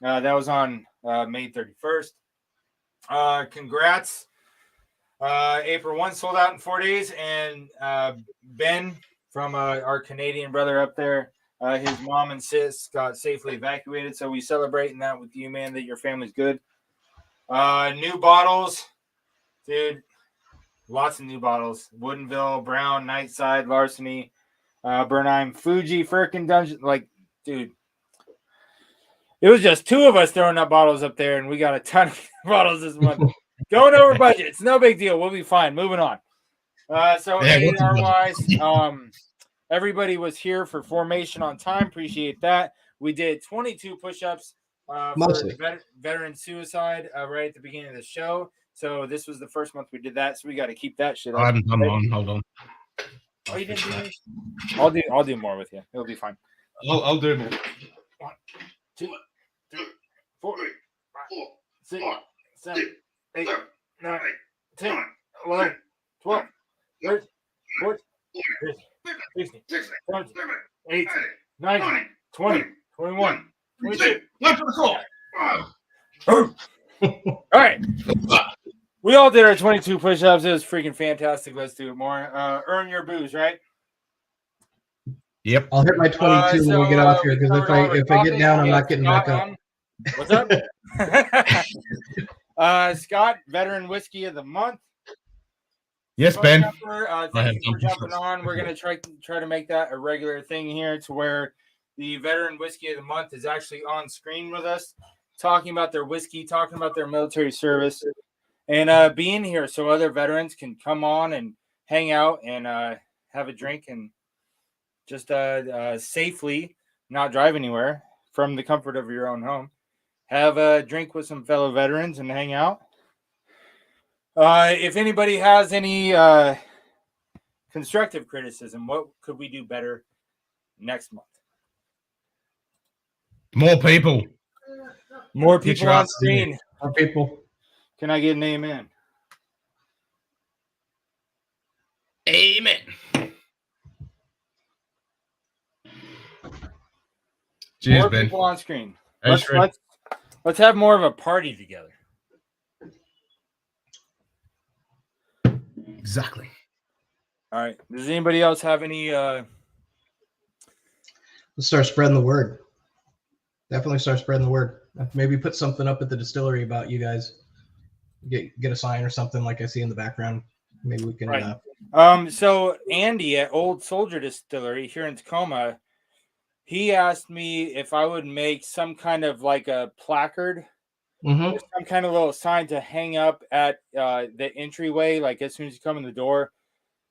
that was on May 31st. Congrats. April 1 sold out in 4 days. And Ben from our Canadian brother up there, his mom and sis got safely evacuated. So we celebrating that with you, man, that your family's good. New bottles. Dude, lots of new bottles. Woodenville, Brown, Nightside, Larceny, Bernheim, Fuji, Firkin, Dungeon. Like, dude, it was just two of us throwing up bottles up there, and we got a ton of bottles this month. Going over budget. It's no big deal. We'll be fine. Moving on. So AR-wise, everybody was here for formation on time. Appreciate that. We did 22 push-ups for veteran suicide right at the beginning of the show. So this was the first month we did that. So we got to keep that shit up. I haven't done one. Hold on. Oh, you didn't do it? I'll do more with you. It'll be fine. I'll do more. 1, 2, 3, 4, 5, 6, 7, 8, 9, 10, 11, 12, 13, 14, 15, 17, 18, 19, 20, 21, 22. Look for the call. All right. We all did our 22 push-ups. It was freaking fantastic. Let's do it more. Earn your booze, right? Yep. I'll hit my 22 when we get off here, because if I get down, I'm not getting back up. What's up? Scott, veteran whiskey of the month. Yes, Ben. Thank you for jumping on. We're gonna try to make that a regular thing here, to where the veteran whiskey of the month is actually on screen with us, talking about their whiskey, talking about their military service, and being here so other veterans can come on and hang out and have a drink and just safely not drive anywhere from the comfort of your own home. Have a drink with some fellow veterans and hang out. If anybody has any constructive criticism, what could we do better next month? More people. More people on screen. More people. Can I get an amen? Amen. Cheers, More Ben. people on screen. Hey, Let's have more of a party together. Exactly. All right. Does anybody else have any? Let's start spreading the word. Definitely start spreading the word. Maybe put something up at the distillery about you guys. Get a sign or something like I see in the background. Maybe we can. Right. So Andy at Old Soldier Distillery here in Tacoma, he asked me if I would make some kind of like a placard, or some kind of little sign to hang up at the entryway, like as soon as you come in the door.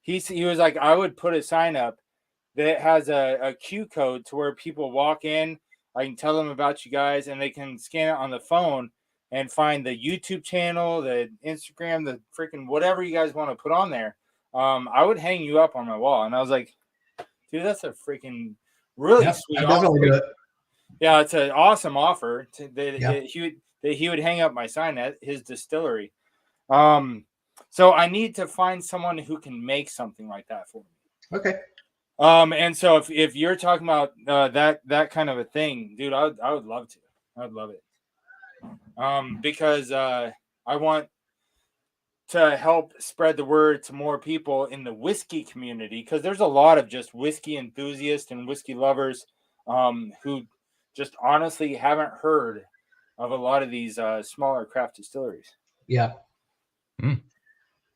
He was like, I would put a sign up that has a Q code to where people walk in. I can tell them about you guys, and they can scan it on the phone and find the YouTube channel, the Instagram, the freaking whatever you guys want to put on there. I would hang you up on my wall. And I was like, dude, that's a freaking really sweet offer. Definitely do it. Yeah, it's an awesome offer. He would hang up my sign at his distillery. So I need to find someone who can make something like that for me. Okay. And so if you're talking about that kind of a thing, dude, I would love to. I'd love it. Because I want to help spread the word to more people in the whiskey community, because there's a lot of just whiskey enthusiasts and whiskey lovers who just honestly haven't heard of a lot of these smaller craft distilleries. Yeah.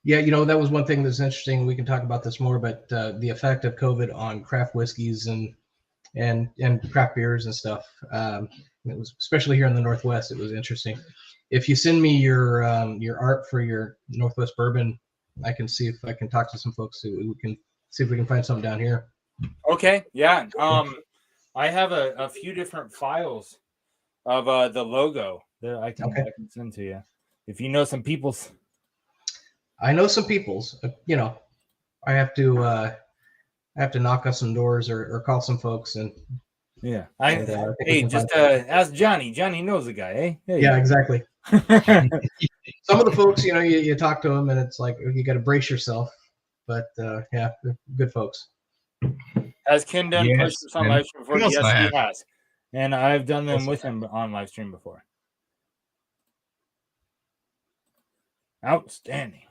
Yeah, that was one thing that's interesting. We can talk about this more, but the effect of COVID on craft whiskeys and craft beers and stuff. It was, especially here in the Northwest, it was interesting. If you send me your art for your Northwest bourbon, I can see if I can talk to some folks who we can see if we can find something down here. Okay, yeah. I have a few different files of the logo that I can send to you. If you know some people's. I know some people's. I have to knock on some doors or call some folks and. Yeah, just ask Johnny. Johnny knows the guy, eh? Yeah, exactly. Some of the folks, you talk to them and it's like you got to brace yourself. But yeah, they're good folks. Has Ken done push-ups on live stream before? Yes, he has, and I've done them with him on live stream before. Outstanding.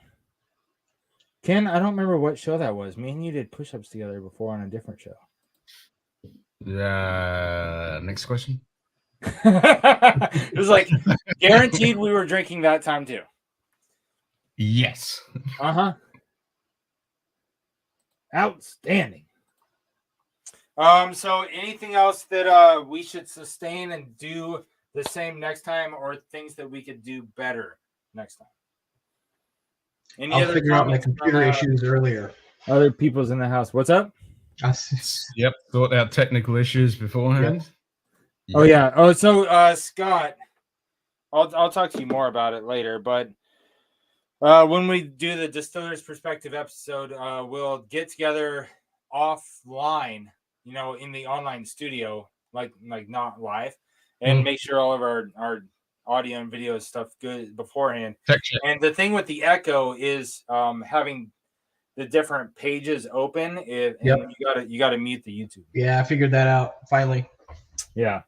Ken, I don't remember what show that was. Me and you did push-ups together before on a different show. Next question. It was like guaranteed we were drinking that time too. Yes. Outstanding. So anything else that we should sustain and do the same next time, or things that we could do better next time? I'll figure out my computer issues earlier. Other people's in the house. What's up? Yep. Thought out technical issues beforehand. Yep. Oh yeah. Oh, so Scott, I'll talk to you more about it later. But when we do the Distiller's Perspective episode, we'll get together offline, in the online studio, like not live, and make sure all of our audio and video stuff good beforehand. And the thing with the echo is having the different pages open. And you gotta mute the YouTube. Yeah, I figured that out finally. Yeah.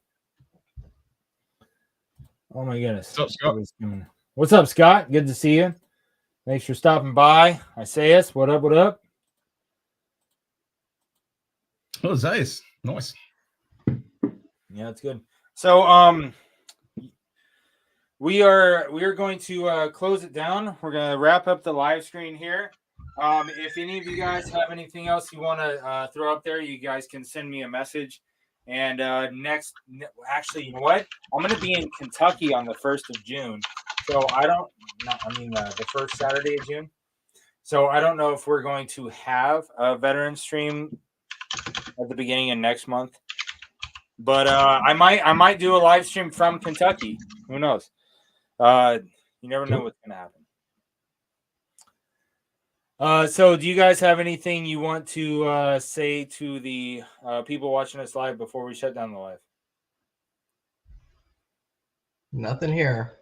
Oh my goodness. What's up, Scott? What's up, Scott? Good to see you. Thanks for stopping by. Isaias, what up? What up? Oh, Zayas. Nice. Yeah, it's good. So we are going to close it down. We're gonna wrap up the live screen here. If any of you guys have anything else you want to throw up there, you guys can send me a message. And actually, you know what? I'm going to be in Kentucky on the 1st of June. So the first Saturday of June. So I don't know if we're going to have a veteran stream at the beginning of next month. But I might do a live stream from Kentucky. Who knows? You never know what's going to happen. So do you guys have anything you want to say to the people watching us live before we shut down the live? Nothing here.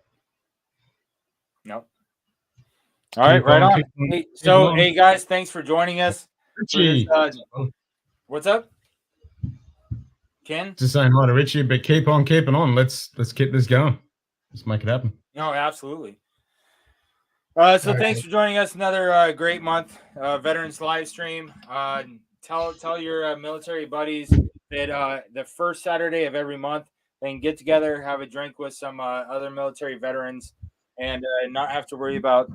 No. All right, Keep right on. keep Hey, keep so, on. hey guys, thanks for joining us. For this, Richie. what's up, Ken? Just saying hi to Richie, but keep on keeping on. Let's keep this going. Let's make it happen. No, absolutely. So All thanks right. for joining us. Another great month, Veterans live stream. Tell your military buddies that the first Saturday of every month they can get together, have a drink with some other military veterans, and not have to worry about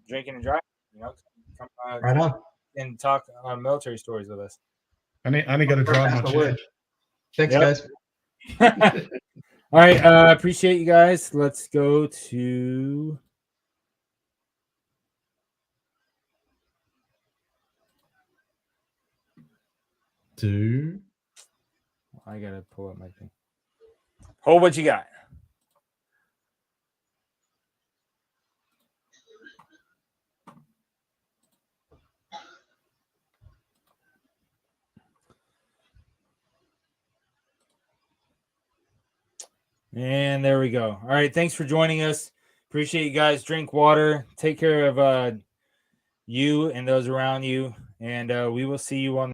drinking and driving. You know, come Right on. and talk military stories with us. I only got to drive my Pass the chair. word. Thanks, Yep. guys. All right, appreciate you guys. Let's go to I gotta pull up my thing. Hold what you got. And there we go. All right, thanks for joining us. Appreciate you guys. Drink water. Take care of you and those around you. And we will see you on